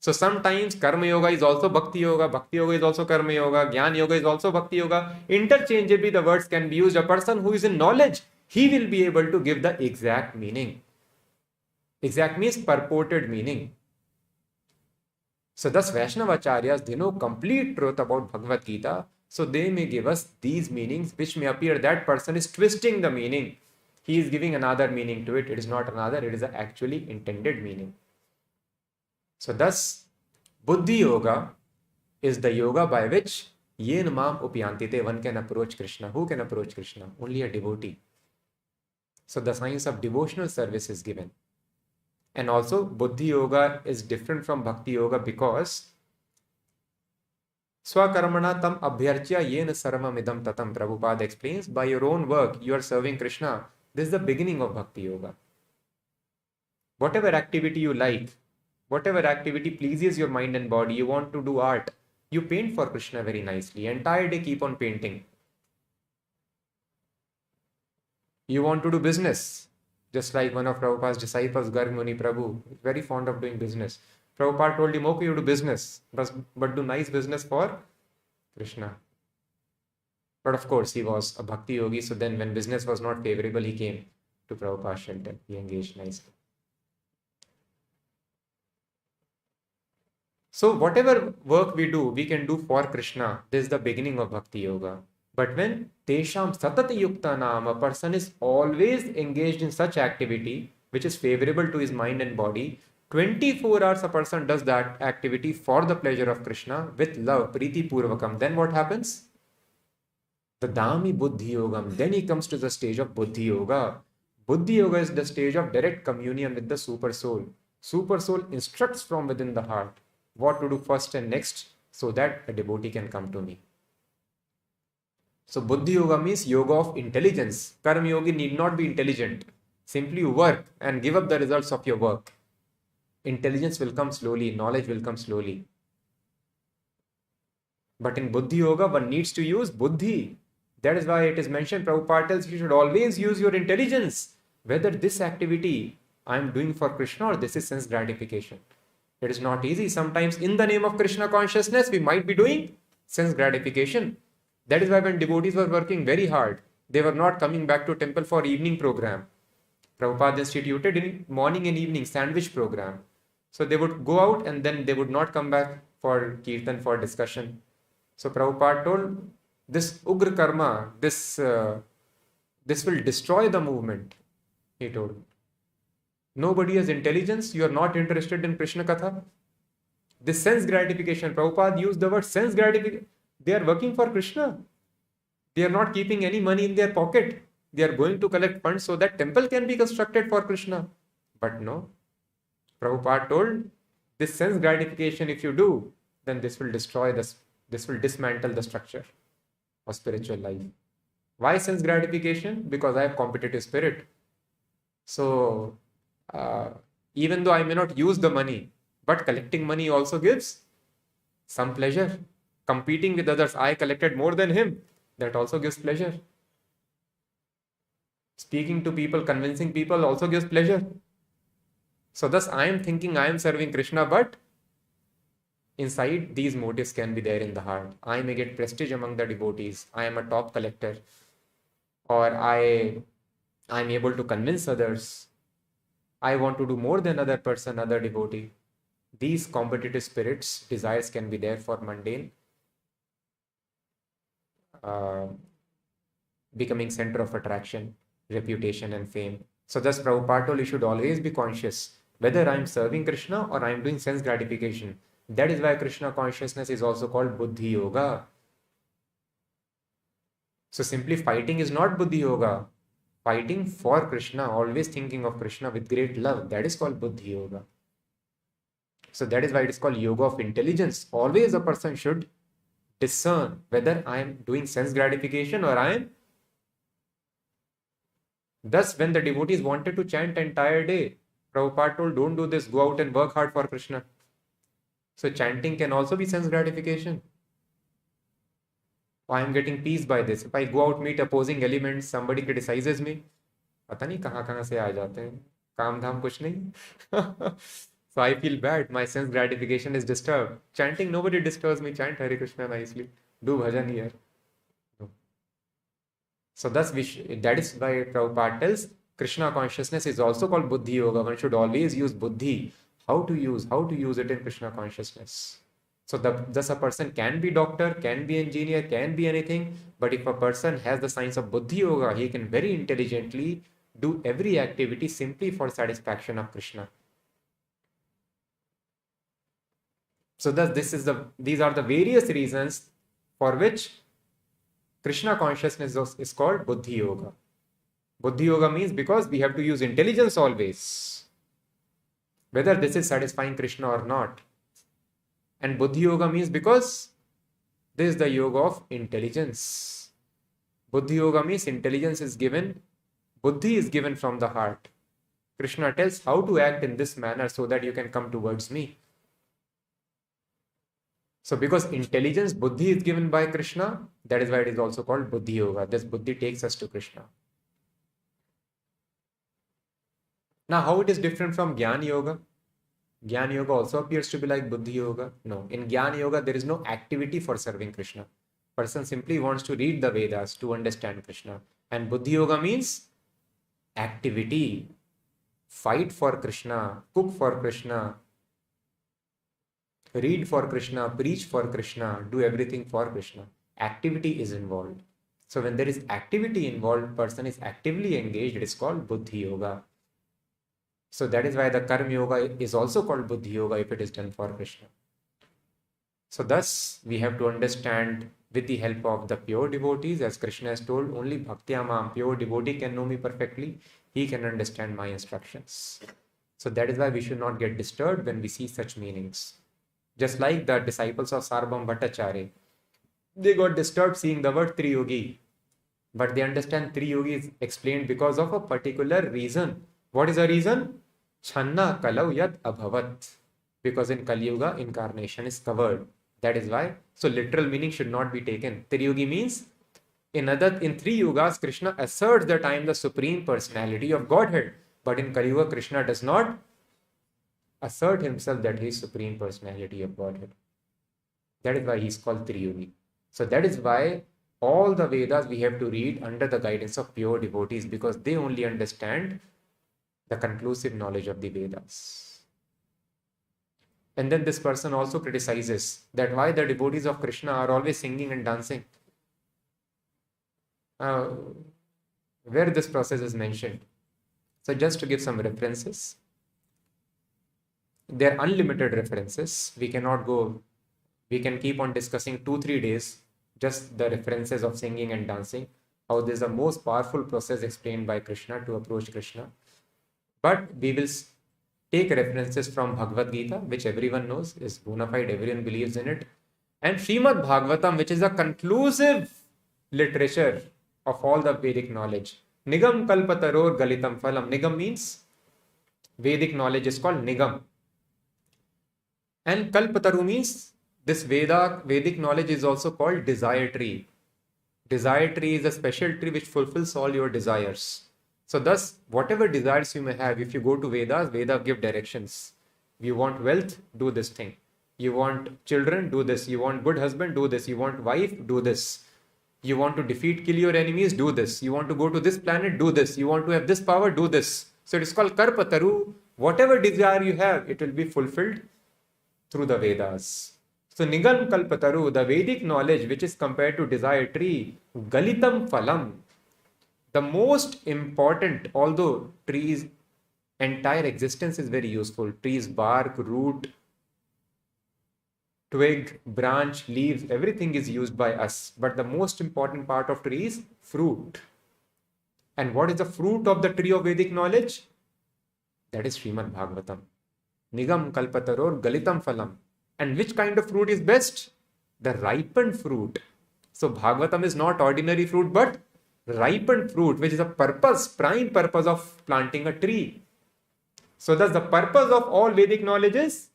So sometimes karma yoga is also bhakti yoga is also karma yoga, jnana yoga is also bhakti yoga. Interchangeably the words can be used. A person who is in knowledge, he will be able to give the exact meaning. Exact means purported meaning. So thus Vaishnavacharyas, they know complete truth about Bhagavad Gita. So they may give us these meanings which may appear that person is twisting the meaning. He is giving another meaning to it. It is not another, it is an actually intended meaning. So thus, Buddhi Yoga is the yoga by which yen mam upyantite, one can approach Krishna. Who can approach Krishna? Only a devotee. So the science of devotional service is given. And also Buddhi Yoga is different from Bhakti Yoga because Swakarmana tam abhyarchya yen sarvam idam tatam. Prabhupada explains, by your own work you are serving Krishna. This is the beginning of Bhakti Yoga. Whatever activity you like, whatever activity pleases your mind and body, you want to do art, you paint for Krishna very nicely. Entire day keep on painting. You want to do business, just like one of Prabhupada's disciples, Garg Muni Prabhu, is very fond of doing business. Prabhupada told him, okay, you do business, but do nice business for Krishna. But of course, he was a bhakti yogi, so then when business was not favorable, he came to Prabhupada's shelter. He engaged nicely. So whatever work we do, we can do for Krishna. This is the beginning of Bhakti Yoga. But when Tesham Satati Yukta Nam, a person is always engaged in such activity which is favorable to his mind and body, 24 hours a person does that activity for the pleasure of Krishna with love, Priti Purvakam. Then what happens? The Dami Buddhi Yogam. Then he comes to the stage of Buddhi Yoga. Buddhi Yoga is the stage of direct communion with the Super Soul. Super Soul instructs from within the heart what to do first and next so that a devotee can come to me. So Buddhi Yoga means yoga of intelligence. Karma Yogi need not be intelligent. Simply you work and give up the results of your work. Intelligence will come slowly, knowledge will come slowly. But in Buddhi Yoga, one needs to use Buddhi. That is why it is mentioned, Prabhupada tells you should always use your intelligence. whether this activity I am doing for Krishna or this is sense gratification. It is not easy. Sometimes in the name of Krishna consciousness, we might be doing sense gratification. That is why when devotees were working very hard, they were not coming back to temple for evening program. Prabhupada instituted in morning and evening sandwich program. So they would go out and then they would not come back for kirtan, for discussion. So Prabhupada told, this ugra karma, this will destroy the movement, he told. Nobody has intelligence, you are not interested in Krishna Katha. This sense gratification, Prabhupada used the word sense gratification. They are working for Krishna. They are not keeping any money in their pocket. They are going to collect funds so that temple can be constructed for Krishna. But no, Prabhupada told, this sense gratification, if you do, then this will destroy this will dismantle the structure of spiritual life. Why sense gratification? Because I have competitive spirit. So, even though I may not use the money, but collecting money also gives some pleasure. Competing with others, I collected more than him, that also gives pleasure. Speaking to people, convincing people also gives pleasure. So thus I am thinking I am serving Krishna, but inside these motives can be there in the heart. I may get prestige among the devotees. I am a top collector, or I am able to convince others. I want to do more than other person, other devotee. These competitive spirits, desires can be there for mundane, becoming center of attraction, reputation and fame. So thus Prabhupada told, you should always be conscious whether I am serving Krishna or I am doing sense gratification. That is why Krishna consciousness is also called Buddhi Yoga. So simply fighting is not Buddhi Yoga. Fighting for Krishna, always thinking of Krishna with great love, that is called Buddhi Yoga. So that is why it is called Yoga of Intelligence. Always a person should discern whether I am doing sense gratification or I am. Thus, when the devotees wanted to chant the entire day, Prabhupada told, don't do this, go out and work hard for Krishna. So chanting can also be sense gratification. I am getting peace by this. If I go out, meet opposing elements, somebody criticizes me, पता नहीं कहाँ से आ जाते हैं, काम धाम कुछ नहीं. So I feel bad. My sense gratification is disturbed. Chanting, nobody disturbs me. Chant Hare Krishna nicely. Do bhajan here. No. So thus, that is why Prabhupada tells, Krishna consciousness is also called Buddhi Yoga. One should always use Buddhi. How to use it in Krishna consciousness. So thus a person can be doctor, can be engineer, can be anything. But if a person has the science of Buddhi Yoga, he can very intelligently do every activity simply for satisfaction of Krishna. So thus these are the various reasons for which Krishna consciousness is called Buddhi Yoga. Buddhi Yoga means because we have to use intelligence always, whether this is satisfying Krishna or not. And Buddhi Yoga means because this is the yoga of intelligence. Buddhi Yoga means intelligence is given, Buddhi is given from the heart. Krishna tells how to act in this manner so that you can come towards me. So because intelligence, Buddhi is given by Krishna, that is why it is also called Buddhi Yoga. This Buddhi takes us to Krishna. Now how it is different from Jnana Yoga? Jnana Yoga also appears to be like Buddhi Yoga. No, in Jnana Yoga there is no activity for serving Krishna. Person simply wants to read the Vedas to understand Krishna. And Buddhi Yoga means activity. Fight for Krishna, cook for Krishna, read for Krishna, preach for Krishna, do everything for Krishna. Activity is involved. So when there is activity involved, person is actively engaged, it is called Buddhi Yoga. So that is why the Karma Yoga is also called Buddhi Yoga if it is done for Krishna. So thus we have to understand with the help of the pure devotees, as Krishna has told, only Bhaktyamam, pure devotee can know me perfectly. He can understand my instructions. So that is why we should not get disturbed when we see such meanings. Just like the disciples of Sarvabhauma Bhattacharya, they got disturbed seeing the word Triyogi. But they understand Triyogi is explained because of a particular reason. What is the reason? Channa kalau yat abhavat. Because in Kali Yuga, incarnation is covered. That is why. So literal meaning should not be taken. Triyogi means In three yugas, Krishna asserts that I am the Supreme Personality of Godhead. But in Kali Yuga, Krishna does not assert himself that he is Supreme Personality of Godhead. That is why he is called Triyugi. So that is why all the Vedas we have to read under the guidance of pure devotees, because they only understand the conclusive knowledge of the Vedas. And then this person also criticizes that why the devotees of Krishna are always singing and dancing. Where this process is mentioned. So just to give some references, there are unlimited references. We can keep on discussing 2-3 days, just the references of singing and dancing, how this is the most powerful process explained by Krishna to approach Krishna. But we will take references from Bhagavad Gita, which everyone knows, is bona fide, everyone believes in it, and Śrīmad-Bhāgavatam, which is a conclusive literature of all the Vedic knowledge. Nigam kalpataror galitam phalam. Nigam means Vedic knowledge is called Nigam. And kalpataru means this Vedic knowledge is also called desire tree. Desire tree is a special tree which fulfills all your desires. So thus, whatever desires you may have, if you go to Vedas, Vedas give directions. You want wealth, do this thing. You want children, do this. You want good husband, do this. You want wife, do this. You want to kill your enemies, do this. You want to go to this planet, do this. You want to have this power, do this. So it is called Karpataru. Whatever desire you have, it will be fulfilled through the Vedas. So Nigam Kalpataru, the Vedic knowledge which is compared to desire tree, Galitam Phalam, the most important, although trees' entire existence is very useful. Trees, bark, root, twig, branch, leaves, everything is used by us. But the most important part of tree is fruit. And what is the fruit of the tree of Vedic knowledge? That is Śrīmad-Bhāgavatam. Nigam Kalpataror Galitam Phalam. And which kind of fruit is best? The ripened fruit. So Bhagavatam is not ordinary fruit, but ripened fruit, which is a prime purpose of planting a tree. So thus the purpose of all Vedic knowledge is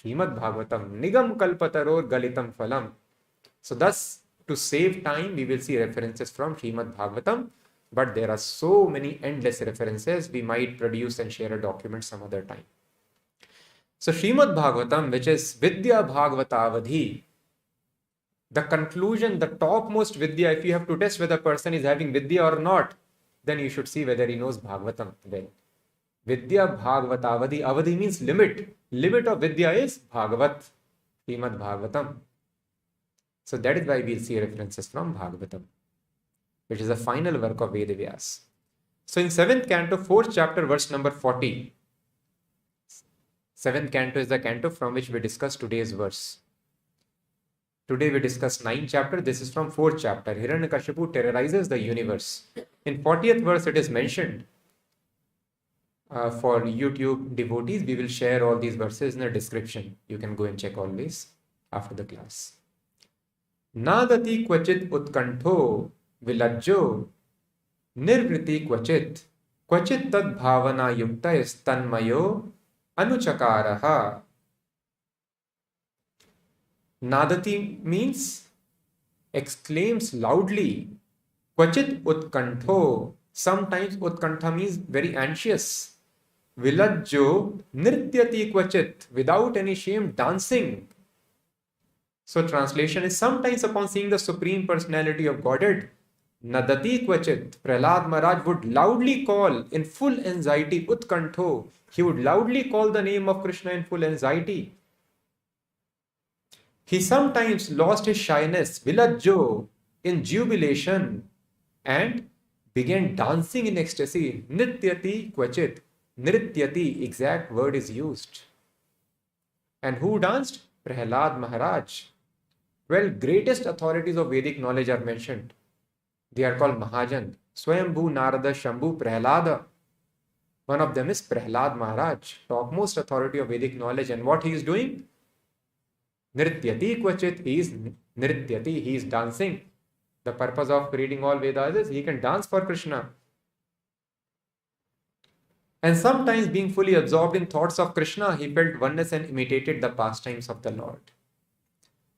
Śrīmad-Bhāgavatam. Nigam Kalpataror Galitam Phalam. So thus, to save time, we will see references from Śrīmad-Bhāgavatam, but there are so many endless references, we might produce and share a document some other time. So Śrīmad-Bhāgavatam, which is Vidya Bhagavatavadhi, the conclusion, the topmost Vidya, if you have to test whether a person is having Vidya or not, then you should see whether he knows Bhagavatam well. Vidya Bhagavatavadhi. Avadhi means limit. Limit of Vidya is Bhagavat, Śrīmad-Bhāgavatam. So that is why we'll see references from Bhagavatam, which is the final work of Vedavyas. So in 7th canto, 4th chapter, verse number 40. 7th canto is the canto from which we discuss today's verse. Today we discuss 9th chapter. This is from 4th chapter. Hiranyakashipu terrorizes the universe. In 40th verse it is mentioned. For YouTube devotees, we will share all these verses in the description. You can go and check always after the class. Nadati kvachit utkantho vilajjo nirvriti kvachit tad bhavana yuktayas tanmayo anuchakaraha. Nadati means exclaims loudly. Kvachit utkantho. Sometimes utkantha means very anxious. Vilajjo nrityati kvachit. Without any shame, dancing. So translation is, sometimes upon seeing the Supreme Personality of Godhead, nadati kvachit. Prahlāda Mahārāja would loudly call in full anxiety, utkantho. He would loudly call the name of Krishna in full anxiety. He sometimes lost his shyness, vilajjo, in jubilation, and began dancing in ecstasy. Nityati kvachit. Nrityati, exact word is used. And who danced? Prahlāda Mahārāja. Well, greatest authorities of Vedic knowledge are mentioned. They are called Mahajan. Swayambhu, Narada, Shambhu, Prahlāda. One of them is Prahlāda Mahārāja, topmost authority of Vedic knowledge. And what he is doing? Nrityati kvachit. He is nrityati. He is dancing. The purpose of reading all Vedas is he can dance for Krishna. And sometimes, being fully absorbed in thoughts of Krishna, he felt oneness and imitated the pastimes of the Lord.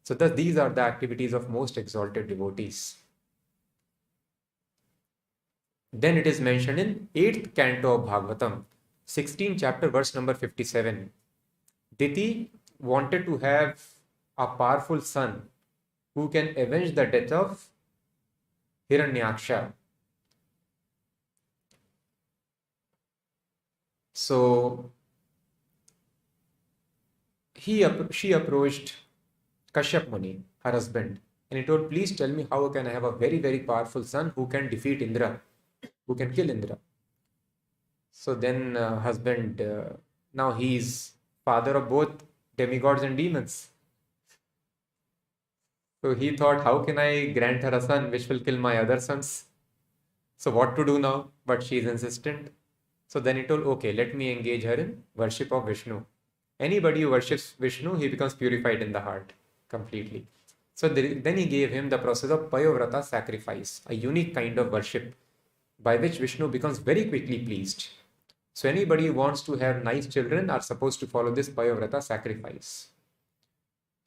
So thus these are the activities of most exalted devotees. Then it is mentioned in 8th canto of Bhagavatam, 16th chapter, verse number 57. Diti wanted to have a powerful son who can avenge the death of Hiranyaksha. So she approached Kashyap Muni, her husband, and he told, please tell me how can I have a very, very powerful son who can defeat Indra, who can kill Indra. So then husband, now he is father of both demigods and demons. So he thought, how can I grant her a son which will kill my other sons? So what to do now? But she is insistent. So then he told, okay, let me engage her in worship of Vishnu. Anybody who worships Vishnu, he becomes purified in the heart completely. So then he gave him the process of Payovrata sacrifice, a unique kind of worship by which Vishnu becomes very quickly pleased. So anybody who wants to have nice children are supposed to follow this Payovrata sacrifice.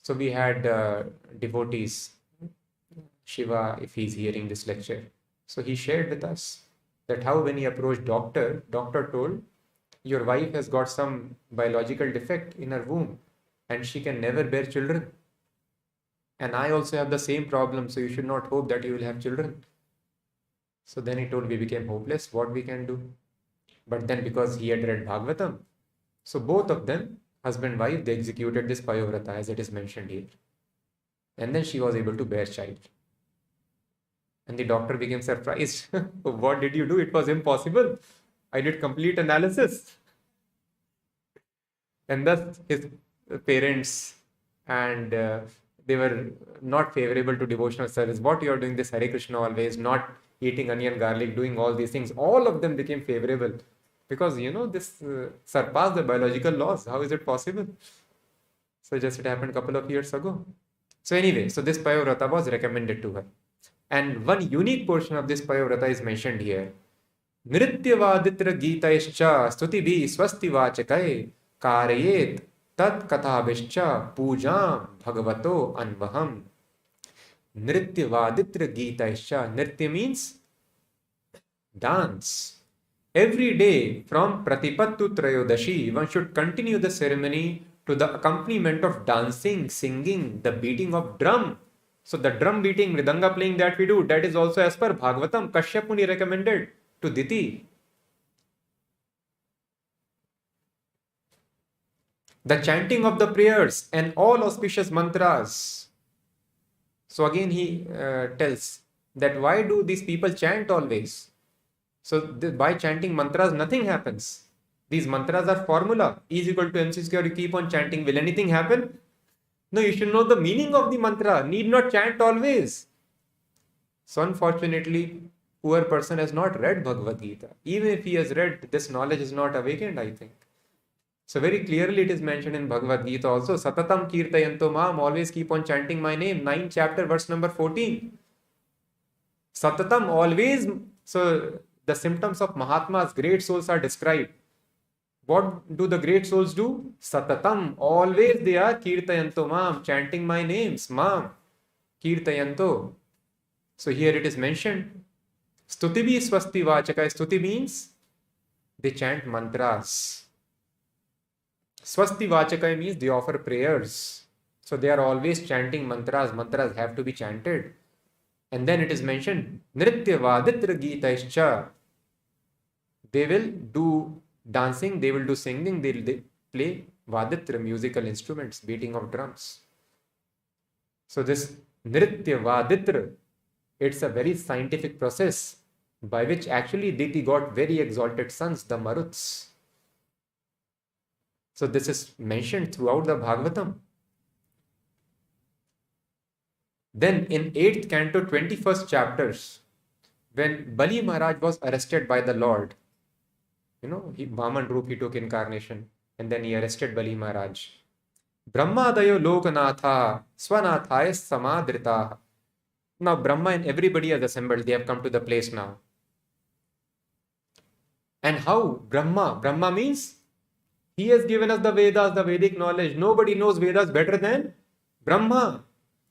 So we had devotees, Shiva, if he's hearing this lecture. So he shared with us that how when he approached doctor told, your wife has got some biological defect in her womb and she can never bear children. And I also have the same problem, so you should not hope that you will have children. So then he told, we became hopeless, what we can do? But then because he had read Bhagavatam, so both of them, husband and wife, they executed this Payovrata as it is mentioned here. And then she was able to bear child. And the doctor became surprised. What did you do? It was impossible. I did complete analysis. And thus his parents and they were not favorable to devotional service. What you are doing this Hare Krishna always, not eating onion, garlic, doing all these things. All of them became favorable. Because, this surpassed the biological laws. How is it possible? So just it happened a couple of years ago. So anyway, so this Payovrata was recommended to her. And one unique portion of this Payovrata is mentioned here. Nrityavaditra Gitaischa Stutibhi Swastivachakai Karyet Tat Kathabhischa Pujam Bhagavato Anvaham. Nrityavaditra Gitaischa. Nritya means dance. Every day from Pratipat to Trayodashi, one should continue the ceremony to the accompaniment of dancing, singing, the beating of drum. So the drum beating, mridanga playing that we do, that is also as per Bhagavatam. Kashyap Muni recommended to Diti. The chanting of the prayers and all auspicious mantras. So again he tells that why do these people chant always? So by chanting mantras, nothing happens. These mantras are formula. E is equal to MC square. You keep on chanting. Will anything happen? No, you should know the meaning of the mantra. Need not chant always. So unfortunately, poor person has not read Bhagavad Gita. Even if he has read, this knowledge is not awakened, I think. So very clearly it is mentioned in Bhagavad Gita also. Satatam kirtayanto mam. Always keep on chanting my name. 9th chapter, verse number 14. Satatam, always. So the symptoms of Mahatmas, great souls are described. What do the great souls do? Satatam, always they are kirtayanto mam, chanting my names, mam, kirtayanto. So here it is mentioned, stutibi swasti vachaka. Stuti means they chant mantras. Swasti vachaka means they offer prayers. So they are always chanting mantras. Mantras have to be chanted. And then it is mentioned, Nritya Vaditra Gitaischa. They will do dancing, they will do singing, they will play Vaditra, musical instruments, beating of drums. So this Nritya Vaditra, it's a very scientific process by which actually Diti got very exalted sons, the Maruts. So this is mentioned throughout the Bhagavatam. Then in 8th canto, 21st chapters, when Bali Maharaj was arrested by the Lord, Vaman Roop he took incarnation, and then he arrested Bali Maharaj. Brahmadayo Lokanatha Swanathaya Samadrita. Now Brahma and everybody has assembled, they have come to the place now. And how? Brahma means he has given us the Vedas, the Vedic knowledge. Nobody knows Vedas better than Brahma.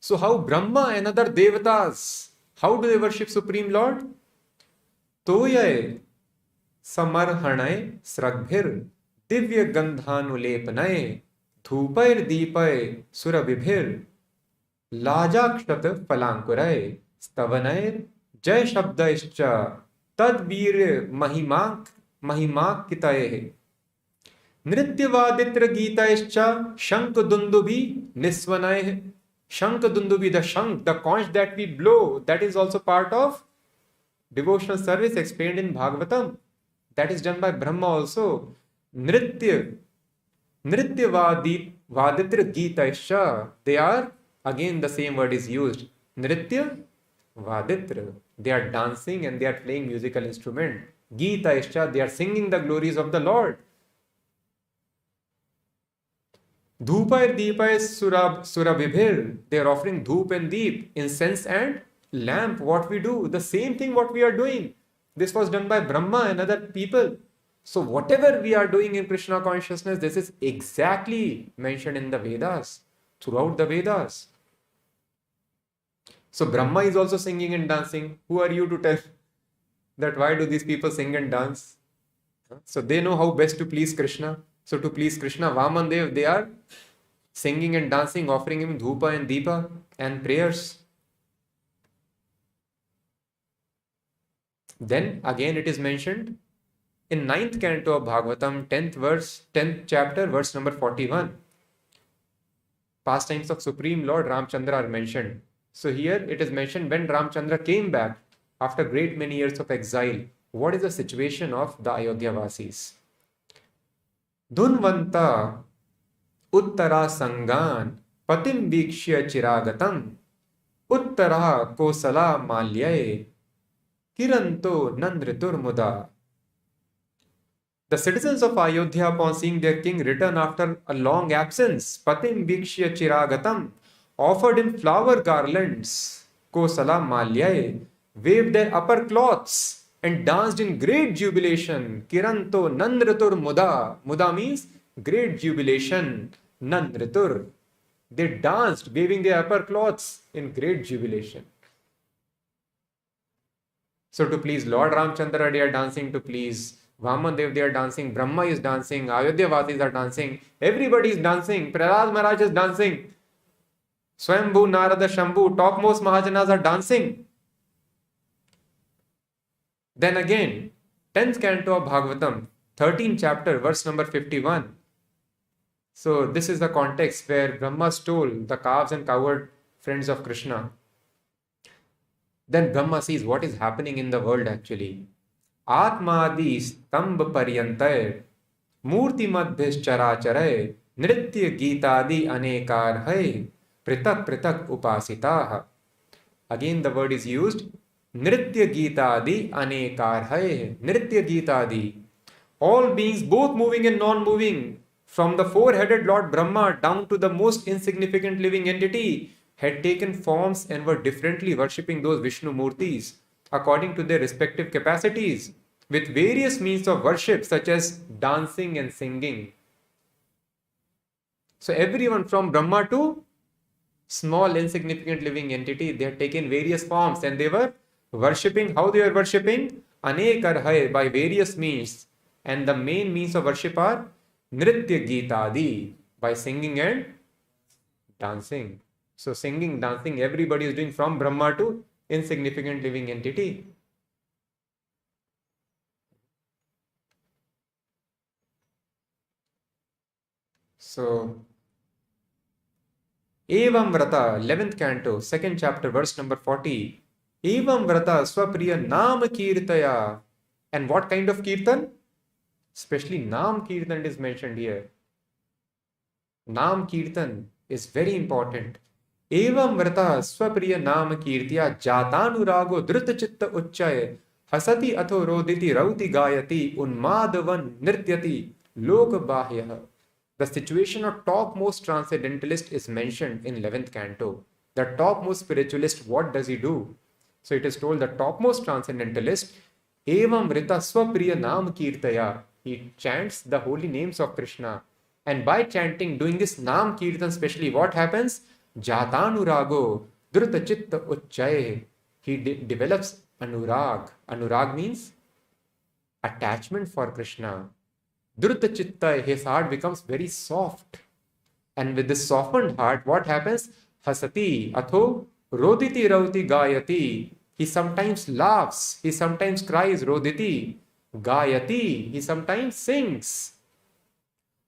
So how Brahma and other Devatas, how do they worship Supreme Lord? तोये समर्हणय स्रग्भिर Divya गंधानुलेपनय धूपैर दीपय सुरभिभिर लाजाक्षत फलांकुरय स्तवनैर जय शब्दैश्च तद्वीर महिमाकितये नृत्यवादित्र गीतैश्च शंख दुंदुभि निस्वनय. Shank Dundubi, the shank, the conch that we blow, that is also part of devotional service explained in Bhagavatam. That is done by Brahma also. Nritya Vaditra Gita Isha. They are, again the same word is used. Nritya Vaditra. They are dancing and they are playing musical instrument. Gita Isha. They are singing the glories of the Lord. Dhupay Deepay Surabhibhir. They are offering dhoop and deep, incense and lamp. What we do, the same thing what we are doing. This was done by Brahma and other people. So whatever we are doing in Krishna consciousness, this is exactly mentioned in the Vedas, throughout the Vedas. So Brahma is also singing and dancing. Who are you to tell that why do these people sing and dance? So they know how best to please Krishna. So to please Krishna, Vamandev, they are singing and dancing, offering him dhupa and deepa and prayers. Then again it is mentioned in 9th canto of Bhagavatam, 10th chapter, verse number 41. Pastimes of Supreme Lord Ramchandra are mentioned. So here it is mentioned when Ramchandra came back after great many years of exile, what is the situation of the Ayodhya Vasis? Dhunvanta uttara sangan patim vikshya chiragatam uttara kosala malyaye kiranto nandritur muda. The citizens of Ayodhya, upon seeing their king return after a long absence, patim vikshya chiragatam, offered him flower garlands, kosala malyaye, waved their upper cloths and danced in great jubilation. Kiranto nandritur muda. Muda means great jubilation. Nandritur. They danced, waving their upper cloths in great jubilation. So to please Lord Ramchandra, they are dancing. To please Vamandev, they are dancing. Brahma is dancing. Ayodhya Vasis are dancing. Everybody is dancing. Prahlāda Mahārāja is dancing. Swayambhu, Narada, Shambhu, topmost Mahajanas are dancing. Then again, 10th canto of Bhagavatam, 13th chapter, verse number 51. So this is the context where Brahma stole the calves and cowherd friends of Krishna. Then Brahma sees what is happening in the world actually. Atmadi stambha paryantay murti madhis characharay nritya gitadi anekar hai pritak pritak upasitaha. Again the word is used. Nritya Gitadi anekar hai. Nritya Gitadi. All beings, both moving and non-moving, from the four-headed Lord Brahma down to the most insignificant living entity, had taken forms and were differently worshipping those Vishnu Murtis according to their respective capacities, with various means of worship such as dancing and singing. So everyone from Brahma to small insignificant living entity, they had taken various forms and they were worshipping. How they are worshipping? Anekar hai, by various means. And the main means of worship are Nritya Gitadi, by singing and dancing. So singing, dancing, everybody is doing from Brahma to insignificant living entity. So Evam Vrata, 11th canto, 2nd chapter, verse number 40. Evam Vrata Swapriya Nam Kirtaya. And what kind of Kirtan? Especially Nam Kirtan is mentioned here. Nam Kirtan is very important. Evam Vrata Swapriya Nam Kirtya Jatanurago Drutachitta Uchchaye Hasati Atho Roditi Rauti Gayati Unmadavan Nrityati Lokabahya. The situation of topmost transcendentalist is mentioned in 11th canto. The topmost spiritualist, what does he do? So it is told the topmost transcendentalist, Evam Vrita Swapriya Nam Kirtaya. He chants the holy names of Krishna. And by chanting, doing this Nam Kirtan especially, what happens? Jatanurago Drutachitta Uchchaye. He develops Anurag. Anurag means attachment for Krishna. Druta chitta, his heart becomes very soft. And with this softened heart, what happens? Hasati, atho, roditi rauti gayati. He sometimes laughs, he sometimes cries, roditi. Gayati, he sometimes sings.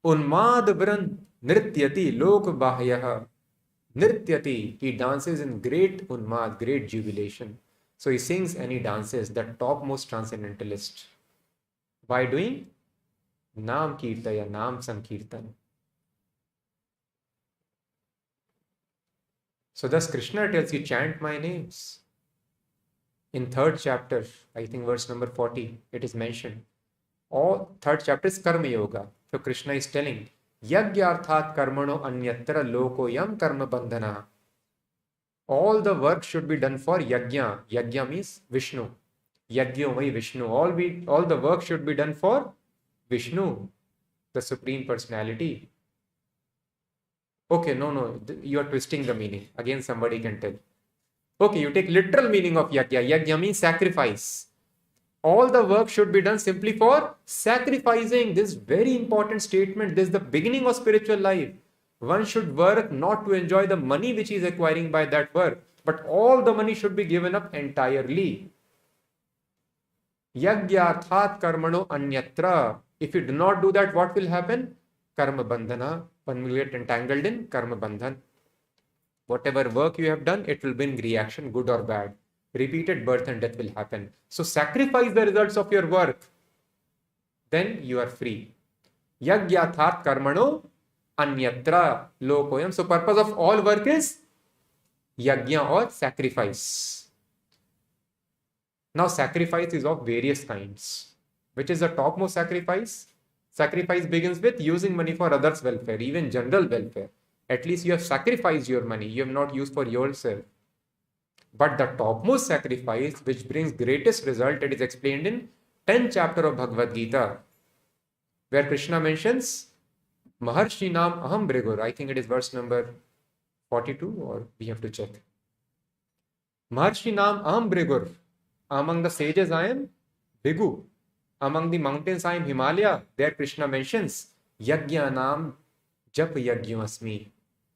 Unmad vran nrityati lok bahyah. Nrityati, he dances in great unmad, great jubilation. So he sings and he dances, the topmost transcendentalist. By doing Nam Kirtaya, Nam Sankirtan. So thus Krishna tells you, chant my names. In third chapter, I think verse number 40, it is mentioned. All third chapter is Karma Yoga. So Krishna is telling, Yagyarthat karmano anyatra loko yam karma bandhana. All the work should be done for Yajna. Yajna means Vishnu. Yagyomai Vishnu. All the work should be done for Vishnu, the Supreme Personality. Okay, no, you are twisting the meaning. Again, somebody can tell. Okay, you take literal meaning of Yajna. Yajna means sacrifice. All the work should be done simply for sacrificing. This very important statement. This is the beginning of spiritual life. One should work not to enjoy the money which he is acquiring by that work, but all the money should be given up entirely. Yagyarthat karmano anyatra. If you do not do that, what will happen? Karma bandhana. One will get entangled in karma bandhan. Whatever work you have done, it will bring reaction, good or bad. Repeated birth and death will happen. So sacrifice the results of your work. Then you are free. Yagyarthat karmano anyatra lokoyam. So purpose of all work is yajna or sacrifice. Now sacrifice is of various kinds. Which is the topmost sacrifice? Sacrifice begins with using money for others' welfare, even general welfare. At least you have sacrificed your money. You have not used for yourself. But the topmost sacrifice, which brings greatest result, it is explained in 10th chapter of Bhagavad Gita, where Krishna mentions Maharshi Nam Aham Brigur. I think it is verse number 42, or we have to check. Maharshi Nam Aham Brigur. Among the sages I am Bhigu. Among the mountains I am Himalaya. There Krishna mentions Yajna Nam Jap Yajna Asmi.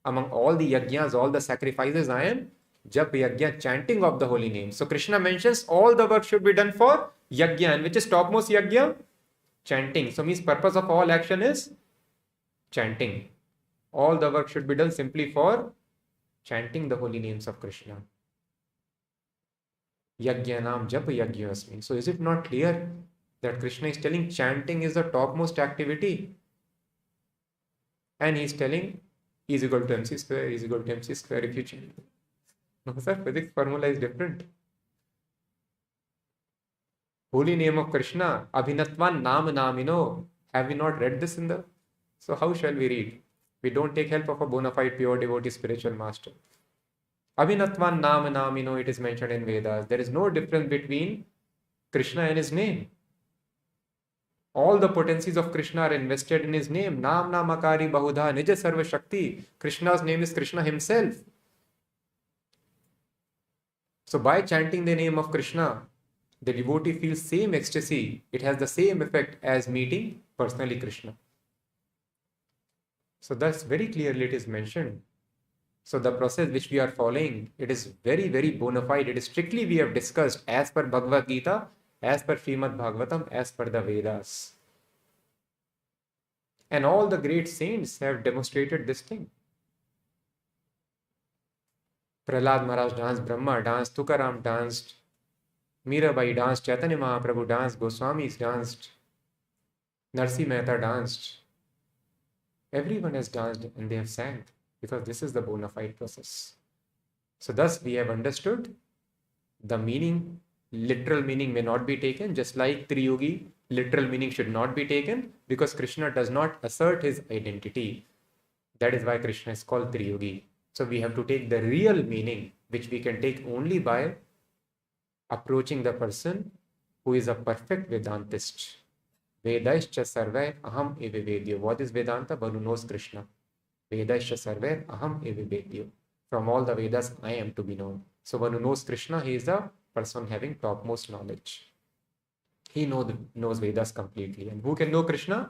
Among all the yajnas, all the sacrifices I am Jap Yajna, chanting of the holy name. So Krishna mentions all the work should be done for Yajna. And which is topmost Yajna? Chanting. So means purpose of all action is chanting. All the work should be done simply for chanting the holy names of Krishna. Yajnanam japa yajnasmi. So is it not clear that Krishna is telling chanting is the topmost activity? And he is telling E is equal to MC square, E is equal to MC square if you chant. No sir, physics formula is different. Holy name of Krishna, Abhinatvan Nam Namino. Have we not read this in the... So how shall we read? We don't take help of a bona fide pure devotee spiritual master. Abhinatvan Nam Namino, it is mentioned in Vedas. There is no difference between Krishna and his name. All the potencies of Krishna are invested in his name. Nam Namakari Bahudha Nija Sarva Shakti. Krishna's name is Krishna himself. So by chanting the name of Krishna, the devotee feels same ecstasy. It has the same effect as meeting personally Krishna. So thus very clearly it is mentioned. So the process which we are following, it is very, very bona fide. It is strictly we have discussed as per Bhagavad Gita, as per Śrīmad-Bhāgavatam, as per the Vedas. And all the great saints have demonstrated this thing. Prahlāda Mahārāja danced, Brahma danced, Tukaram danced, Mirabai danced, Chaitanya Mahaprabhu danced, Goswamis danced, Narsi Mehta danced. Everyone has danced and they have sang, because this is the bona fide process. So thus we have understood the meaning. Literal meaning may not be taken, just like Triyogi, literal meaning should not be taken, because Krishna does not assert his identity. That is why Krishna is called Triyogi. So we have to take the real meaning, which we can take only by approaching the person who is a perfect Vedantist. Vedaischa sarvair aham evivedyo. What is Vedanta? One who knows Krishna. Vedaischa sarvair aham evivedyo. From all the Vedas, I am to be known. So one who knows Krishna, he is the person having topmost knowledge. He knows Vedas completely. And who can know Krishna?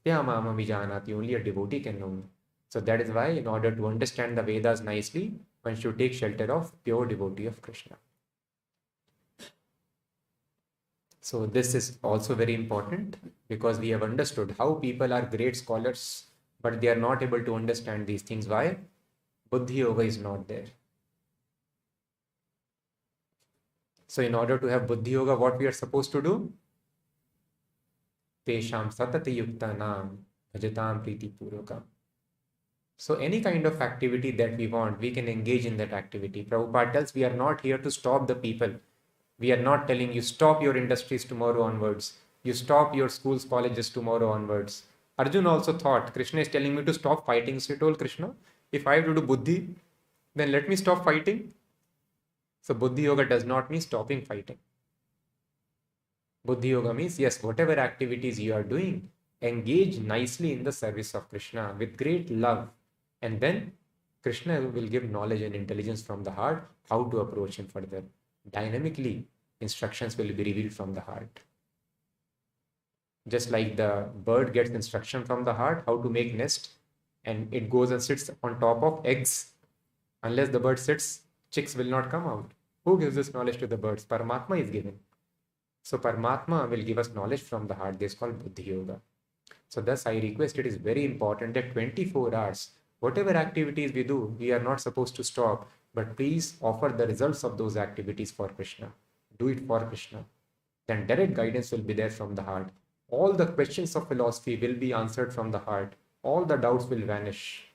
Mama vijanati. Only a devotee can know. So that is why, in order to understand the Vedas nicely, one should take shelter of pure devotee of Krishna. So this is also very important, because we have understood how people are great scholars, but they are not able to understand these things. Why? Buddhi Yoga is not there. So in order to have Buddhi Yoga, what we are supposed to do? Tesham satati yuktanam bhajatam priti purvakam. So any kind of activity that we want, we can engage in that activity. Prabhupada tells we are not here to stop the people. We are not telling you stop your industries tomorrow onwards. You stop your schools, colleges tomorrow onwards. Arjuna also thought, Krishna is telling me to stop fighting. So he told Krishna, if I have to do buddhi, then let me stop fighting. So Buddhi Yoga does not mean stopping fighting. Buddhi Yoga means, yes, whatever activities you are doing, engage nicely in the service of Krishna with great love. And then Krishna will give knowledge and intelligence from the heart, how to approach him further. Dynamically, instructions will be revealed from the heart. Just like the bird gets instruction from the heart, how to make nest, and it goes and sits on top of eggs. Unless the bird sits, chicks will not come out. Who gives this knowledge to the birds? Paramatma is giving. So Paramatma will give us knowledge from the heart. This is called Buddhi Yoga. So thus I request, it is very important that 24 hours, whatever activities we do, we are not supposed to stop, but please offer the results of those activities for Krishna. Do it for Krishna. Then direct guidance will be there from the heart. All the questions of philosophy will be answered from the heart. All the doubts will vanish.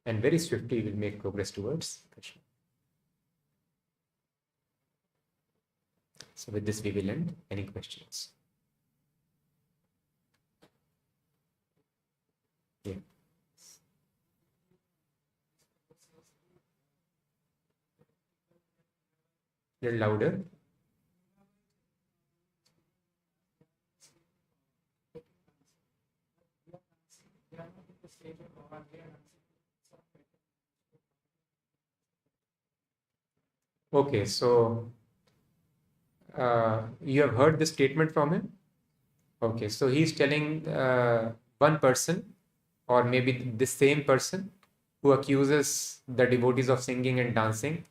And very swiftly we will make progress towards Krishna. So with this we will end. Any questions? Yeah. Little louder. Okay, so you have heard this statement from him? Okay, so he's telling one person, or maybe the same person, who accuses the devotees of singing and dancing.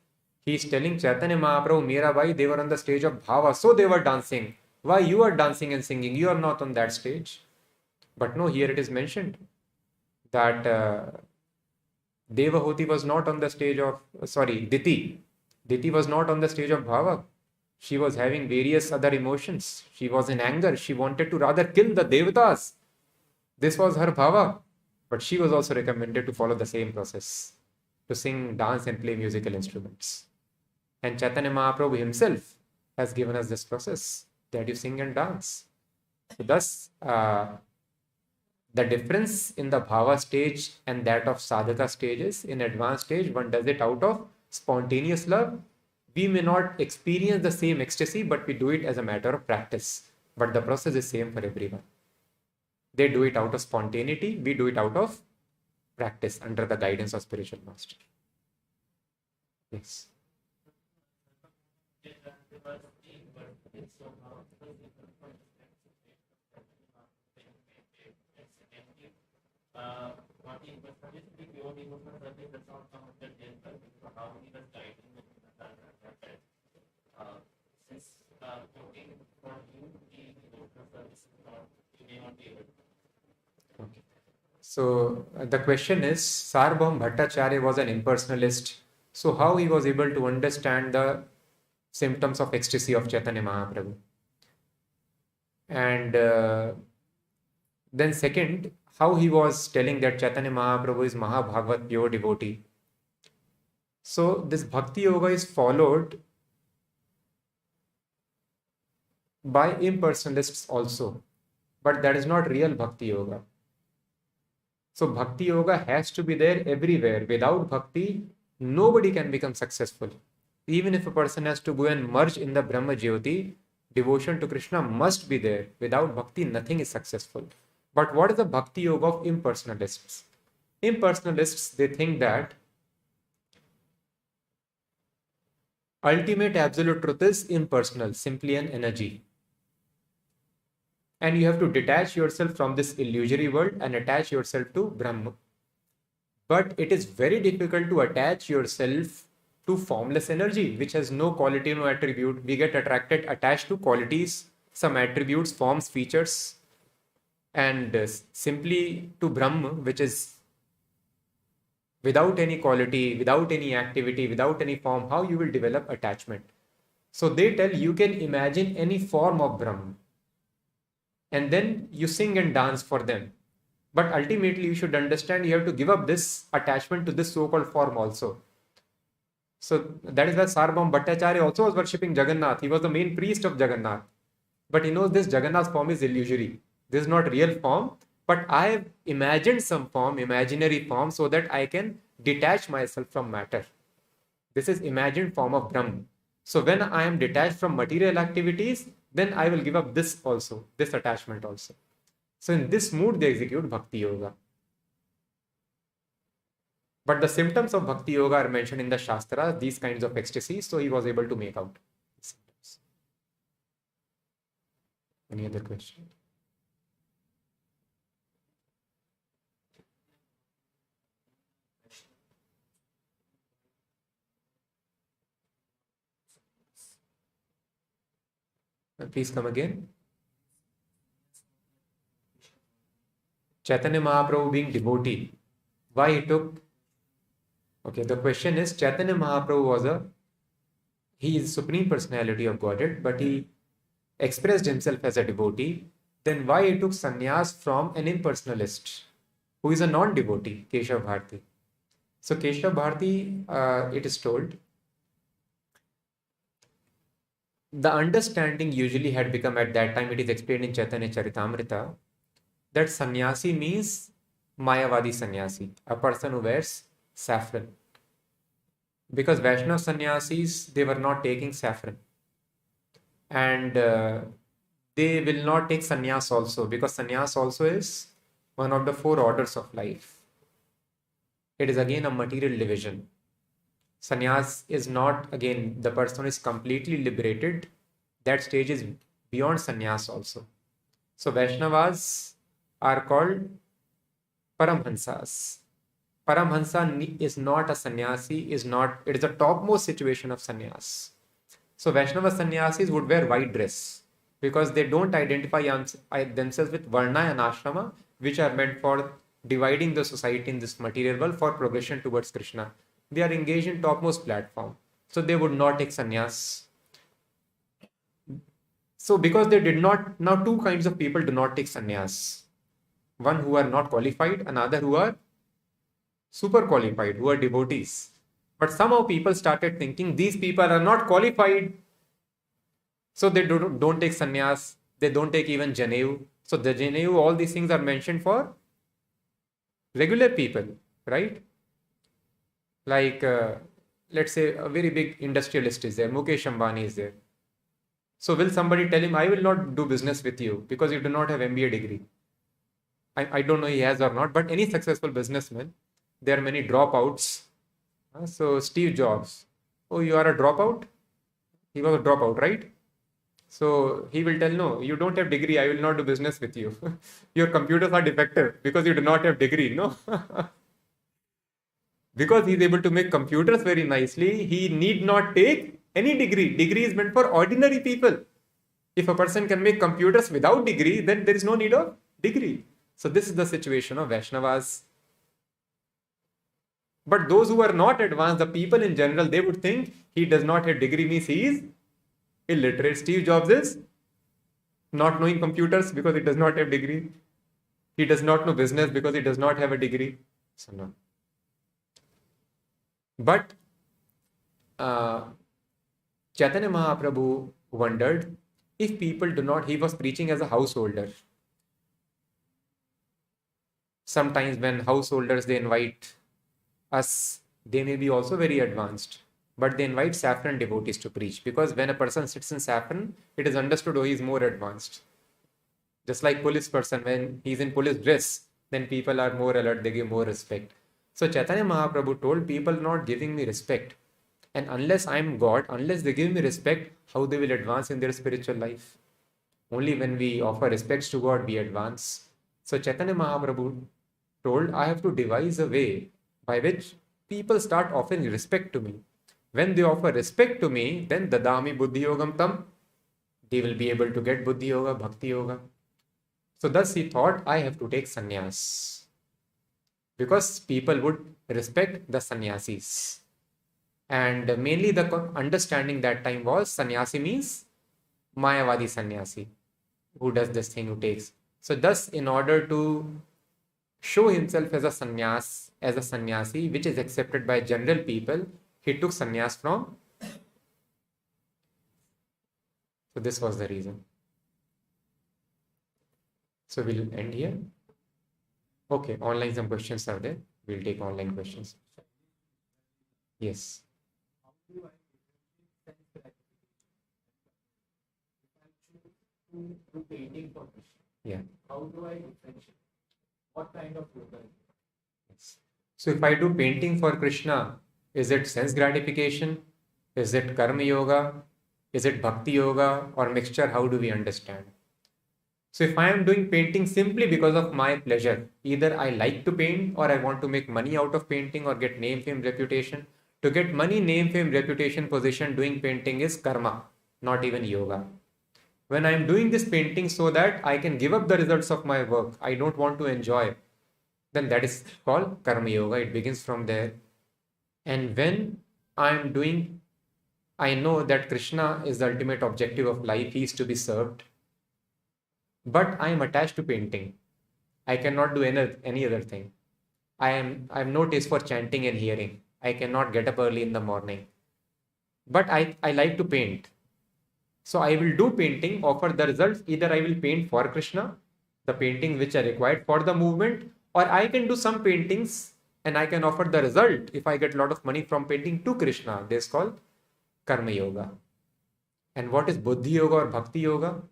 He's telling Chaitanya Mahaprabhu, Mirabai, they were on the stage of Bhava, so they were dancing. Why you are dancing and singing? You are not on that stage. But no, here it is mentioned that Devahuti was not on the stage of, Diti. Diti was not on the stage of Bhava. She was having various other emotions. She was in anger. She wanted to rather kill the Devatas. This was her Bhava. But she was also recommended to follow the same process, to sing, dance and play musical instruments. And Chaitanya Mahaprabhu himself has given us this process, that you sing and dance. So thus, the difference in the Bhava stage and that of Sadhaka stages, in advanced stage, one does it out of spontaneous love. We may not experience the same ecstasy, but we do it as a matter of practice. But the process is same for everyone. They do it out of spontaneity. We do it out of practice under the guidance of spiritual master. Yes. Okay. So the question is, Sarvabhauma Bhattacharya was an impersonalist. So how he was able to understand the symptoms of ecstasy of Chaitanya Mahaprabhu? And then second, how he was telling that Chaitanya Mahaprabhu is Mahabhagavat, pure devotee. So this Bhakti Yoga is followed by impersonalists also, but that is not real Bhakti Yoga. So Bhakti Yoga has to be there everywhere. Without Bhakti, nobody can become successful. Even if a person has to go and merge in the Brahma Jyoti, devotion to Krishna must be there. Without Bhakti, nothing is successful. But what is the Bhakti Yoga of impersonalists? Impersonalists, they think that Ultimate absolute truth is impersonal, simply an energy. And you have to detach yourself from this illusory world and attach yourself to Brahma. But it is very difficult to attach yourself to formless energy, which has no quality, no attribute. We get attached to qualities, some attributes, forms, features, and simply to Brahma, which is without any quality, without any activity, without any form. How you will develop attachment? So they tell you can imagine any form of Brahma, and then you sing and dance for them. But ultimately, you should understand you have to give up this attachment to this so-called form also. So that is why Sarvabhauma Bhattacharya also was worshipping Jagannath. He was the main priest of Jagannath. But he knows this Jagannath's form is illusory. This is not real form. But I have imagined some form, imaginary form, so that I can detach myself from matter. This is imagined form of Brahman. So when I am detached from material activities, then I will give up this also, this attachment also. So in this mood, they execute Bhakti Yoga. But the symptoms of Bhakti Yoga are mentioned in the Shastras, these kinds of ecstasies, so he was able to make out symptoms. Any other question? Please come again. Chaitanya Mahaprabhu being devotee, why he took? Okay, the question is, Chaitanya Mahaprabhu he is Supreme Personality of Godhead, but he expressed himself as a devotee. Then why he took sannyas from an impersonalist who is a non-devotee, Keshav Bharati? So Keshav Bharati, it is told, the understanding usually had become at that time, it is explained in Chaitanya Charitamrita, that sannyasi means Mayavadi sannyasi, a person who wears saffron. Because Vaishnava sannyasis, they were not taking saffron. And they will not take sannyas also, because sannyas also is one of the 4 orders of life. It is again a material division. Sannyas is not, again, the person is completely liberated. That stage is beyond sannyas also. So Vaishnavas are called Paramhansas. Paramhansa is not a sannyasi, it is the topmost situation of sannyas. So Vaishnava sannyasis would wear white dress because they don't identify themselves with Varna and Ashrama, which are meant for dividing the society in this material world for progression towards Krishna. They are engaged in topmost platform. So they would not take sannyas. So because they did not, now 2 kinds of people do not take sannyas. One who are not qualified, another who are super qualified, who are devotees. But somehow people started thinking these people are not qualified. So they don't take sannyas. They don't take even Janeyu. So the Janeyu, all these things are mentioned for regular people, right? Like, let's say a very big industrialist is there, Mukesh Ambani is there. So will somebody tell him, I will not do business with you because you do not have MBA degree? I don't know he has or not, but any successful businessman, there are many dropouts. So Steve Jobs, oh, you are a dropout? He was a dropout, right? So he will tell, no, you don't have degree, I will not do business with you. Your computers are defective because you do not have degree, no? Because he is able to make computers very nicely, he need not take any degree. Degree is meant for ordinary people. If a person can make computers without degree, then there is no need of degree. So this is the situation of Vaishnavas. But those who are not advanced, the people in general, they would think he does not have degree means he is illiterate. Steve Jobs is not knowing computers because he does not have degree. He does not know business because he does not have a degree. So no. But Chaitanya Mahaprabhu wondered if people do not, he was preaching as a householder. Sometimes when householders, they invite us, they may be also very advanced, but they invite saffron devotees to preach, because when a person sits in saffron, it is understood, oh, he is more advanced. Just like police person, when he's in police dress, then people are more alert, they give more respect. So Chaitanya Mahaprabhu told people not giving me respect. And unless I am God, unless they give me respect, how they will advance in their spiritual life? Only when we offer respects to God, we advance. So Chaitanya Mahaprabhu told, I have to devise a way by which people start offering respect to me. When they offer respect to me, then dadami buddhi yogam tam, they will be able to get buddhi yoga, bhakti yoga. So thus he thought, I have to take sannyas. Because people would respect the sannyasis. And mainly the understanding that time was sannyasi means Mayavadi sannyasi, who does this thing, who takes. So thus, in order to show himself as a sannyasi, which is accepted by general people, he took sannyas from. So this was the reason. So we'll end here. Okay, online some questions are there. We'll take online questions. Yes. To painting for Krishna. Yeah. How do I differentiate? What kind of yoga? Yes. So if I do painting for Krishna, is it sense gratification? Is it karma yoga? Is it bhakti yoga or mixture? How do we understand? So if I am doing painting simply because of my pleasure, either I like to paint or I want to make money out of painting or get name, fame, reputation. To get money, name, fame, reputation, position, doing painting is karma, not even yoga. When I am doing this painting so that I can give up the results of my work, I don't want to enjoy, then that is called karma yoga. It begins from there. And when I am doing, I know that Krishna is the ultimate objective of life. He is to be served. But I am attached to painting. I cannot do any other thing. I have no taste for chanting and hearing. I cannot get up early in the morning. But I like to paint. So I will do painting, offer the results. Either I will paint for Krishna, the paintings which are required for the movement, or I can do some paintings and I can offer the result if I get a lot of money from painting to Krishna. This is called karma yoga. And what is buddhi yoga or bhakti yoga?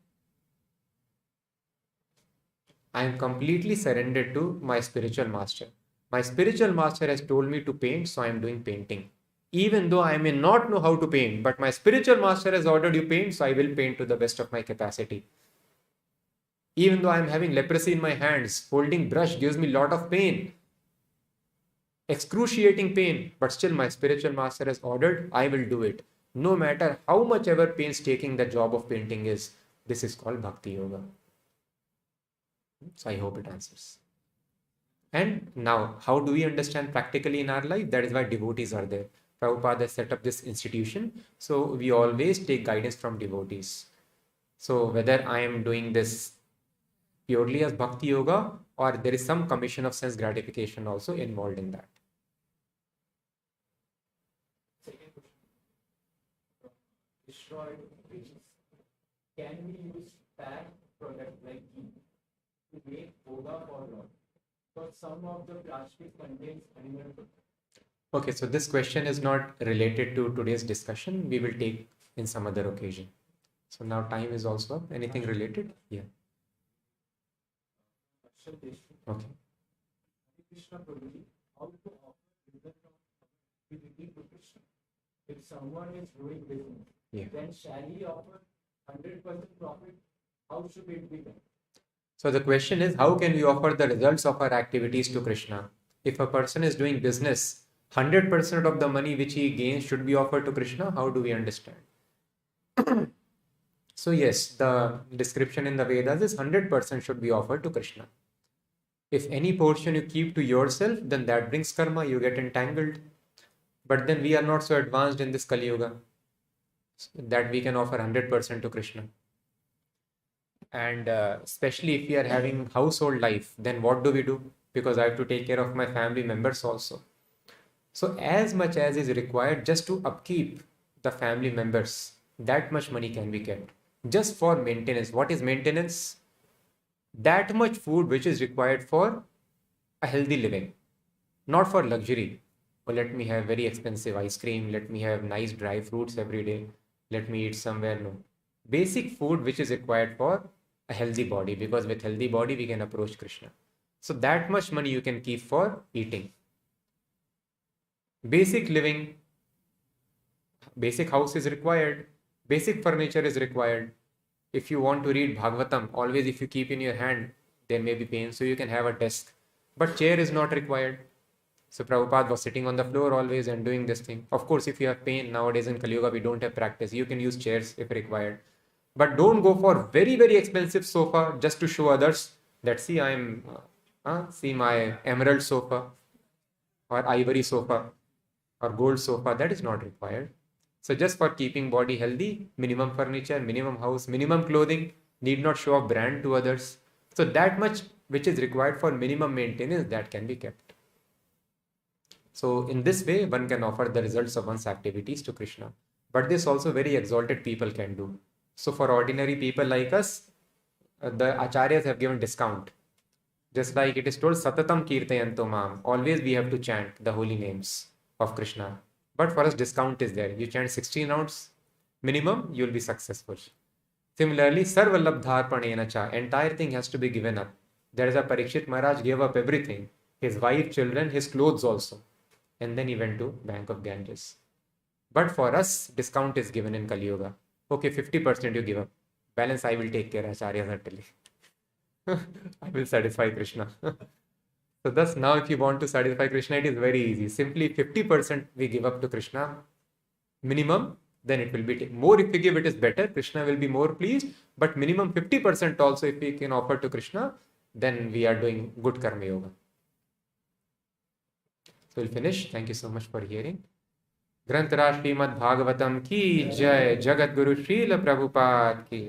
I am completely surrendered to my spiritual master. My spiritual master has told me to paint, so I am doing painting. Even though I may not know how to paint, but my spiritual master has ordered you paint, so I will paint to the best of my capacity. Even though I am having leprosy in my hands, holding brush gives me a lot of pain, excruciating pain, but still my spiritual master has ordered, I will do it. No matter how much ever painstaking the job of painting is, this is called bhakti yoga. So I hope it answers. And now, how do we understand practically in our life? That is why devotees are there. Prabhupada has set up this institution. So we always take guidance from devotees. So whether I am doing this purely as bhakti yoga or there is some commission of sense gratification also involved in that. Second question. Destroyed wages. Can we use bad product like ghee to make yoga or not? Because some of the plastic contains animal food. Okay, so this question is not related to today's discussion. We will take in some other occasion. So now time is also up. Anything related? Yeah. Okay. Hare Krishna Prabhu, how to offer result of activity to Krishna? If someone is doing business, then shall he offer 100% profit? How should it be done? So the question is, how can we offer the results of our activities to Krishna? If a person is doing business, 100% of the money which he gains should be offered to Krishna. How do we understand? So yes, the description in the Vedas is 100% should be offered to Krishna. If any portion you keep to yourself, then that brings karma, you get entangled. But then we are not so advanced in this Kali Yuga that we can offer 100% to Krishna. And especially if we are having household life, then what do we do? Because I have to take care of my family members also. So as much as is required just to upkeep the family members, that much money can be kept. Just for maintenance. What is maintenance? That much food which is required for a healthy living. Not for luxury. Well, let me have very expensive ice cream. Let me have nice dry fruits every day. Let me eat somewhere. No. Basic food which is required for a healthy body. Because with healthy body we can approach Krishna. So that much money you can keep for eating. Basic living, Basic house is required. Basic furniture is required. If you want to read Bhagavatam, always if you keep in your hand, there may be pain, so you can have a desk. But chair is not required. So Prabhupada was sitting on the floor always and doing this thing. Of course, if you have pain nowadays in Kali Yuga, we don't have practice. You can use chairs if required. But don't go for very, very expensive sofa just to show others that see see my emerald sofa or ivory sofa or gold sofa. That is not required. So just for keeping body healthy, minimum furniture, minimum house, minimum clothing, need not show a brand to others. So that much which is required for minimum maintenance, that can be kept. So in this way, one can offer the results of one's activities to Krishna. But this also very exalted people can do. So for ordinary people like us, the acharyas have given discount. Just like it is told, Satatam Kirtayanto Mam. Always we have to chant the holy names of Krishna. But for us, discount is there. You chant 16 rounds minimum, you will be successful. Similarly, Sarvalabdharpanena cha, entire thing has to be given up. There is a Parikshit Maharaj gave up everything. His wife, children, his clothes also. And then he went to bank of Ganges. But for us, discount is given in Kali Yuga. Okay, 50% you give up. Balance I will take care, Acharya certainly. I will satisfy Krishna. So thus now if you want to satisfy Krishna, it is very easy. Simply 50% we give up to Krishna, minimum, then it will be more. If we give, it is better. Krishna will be more pleased. But minimum 50% also if we can offer to Krishna, then we are doing good karma yoga. So we'll finish. Thank you so much for hearing. ग्रंथराज Shrimad Bhagavatam की जय, जगत गुरु श्रील प्रभुपाद की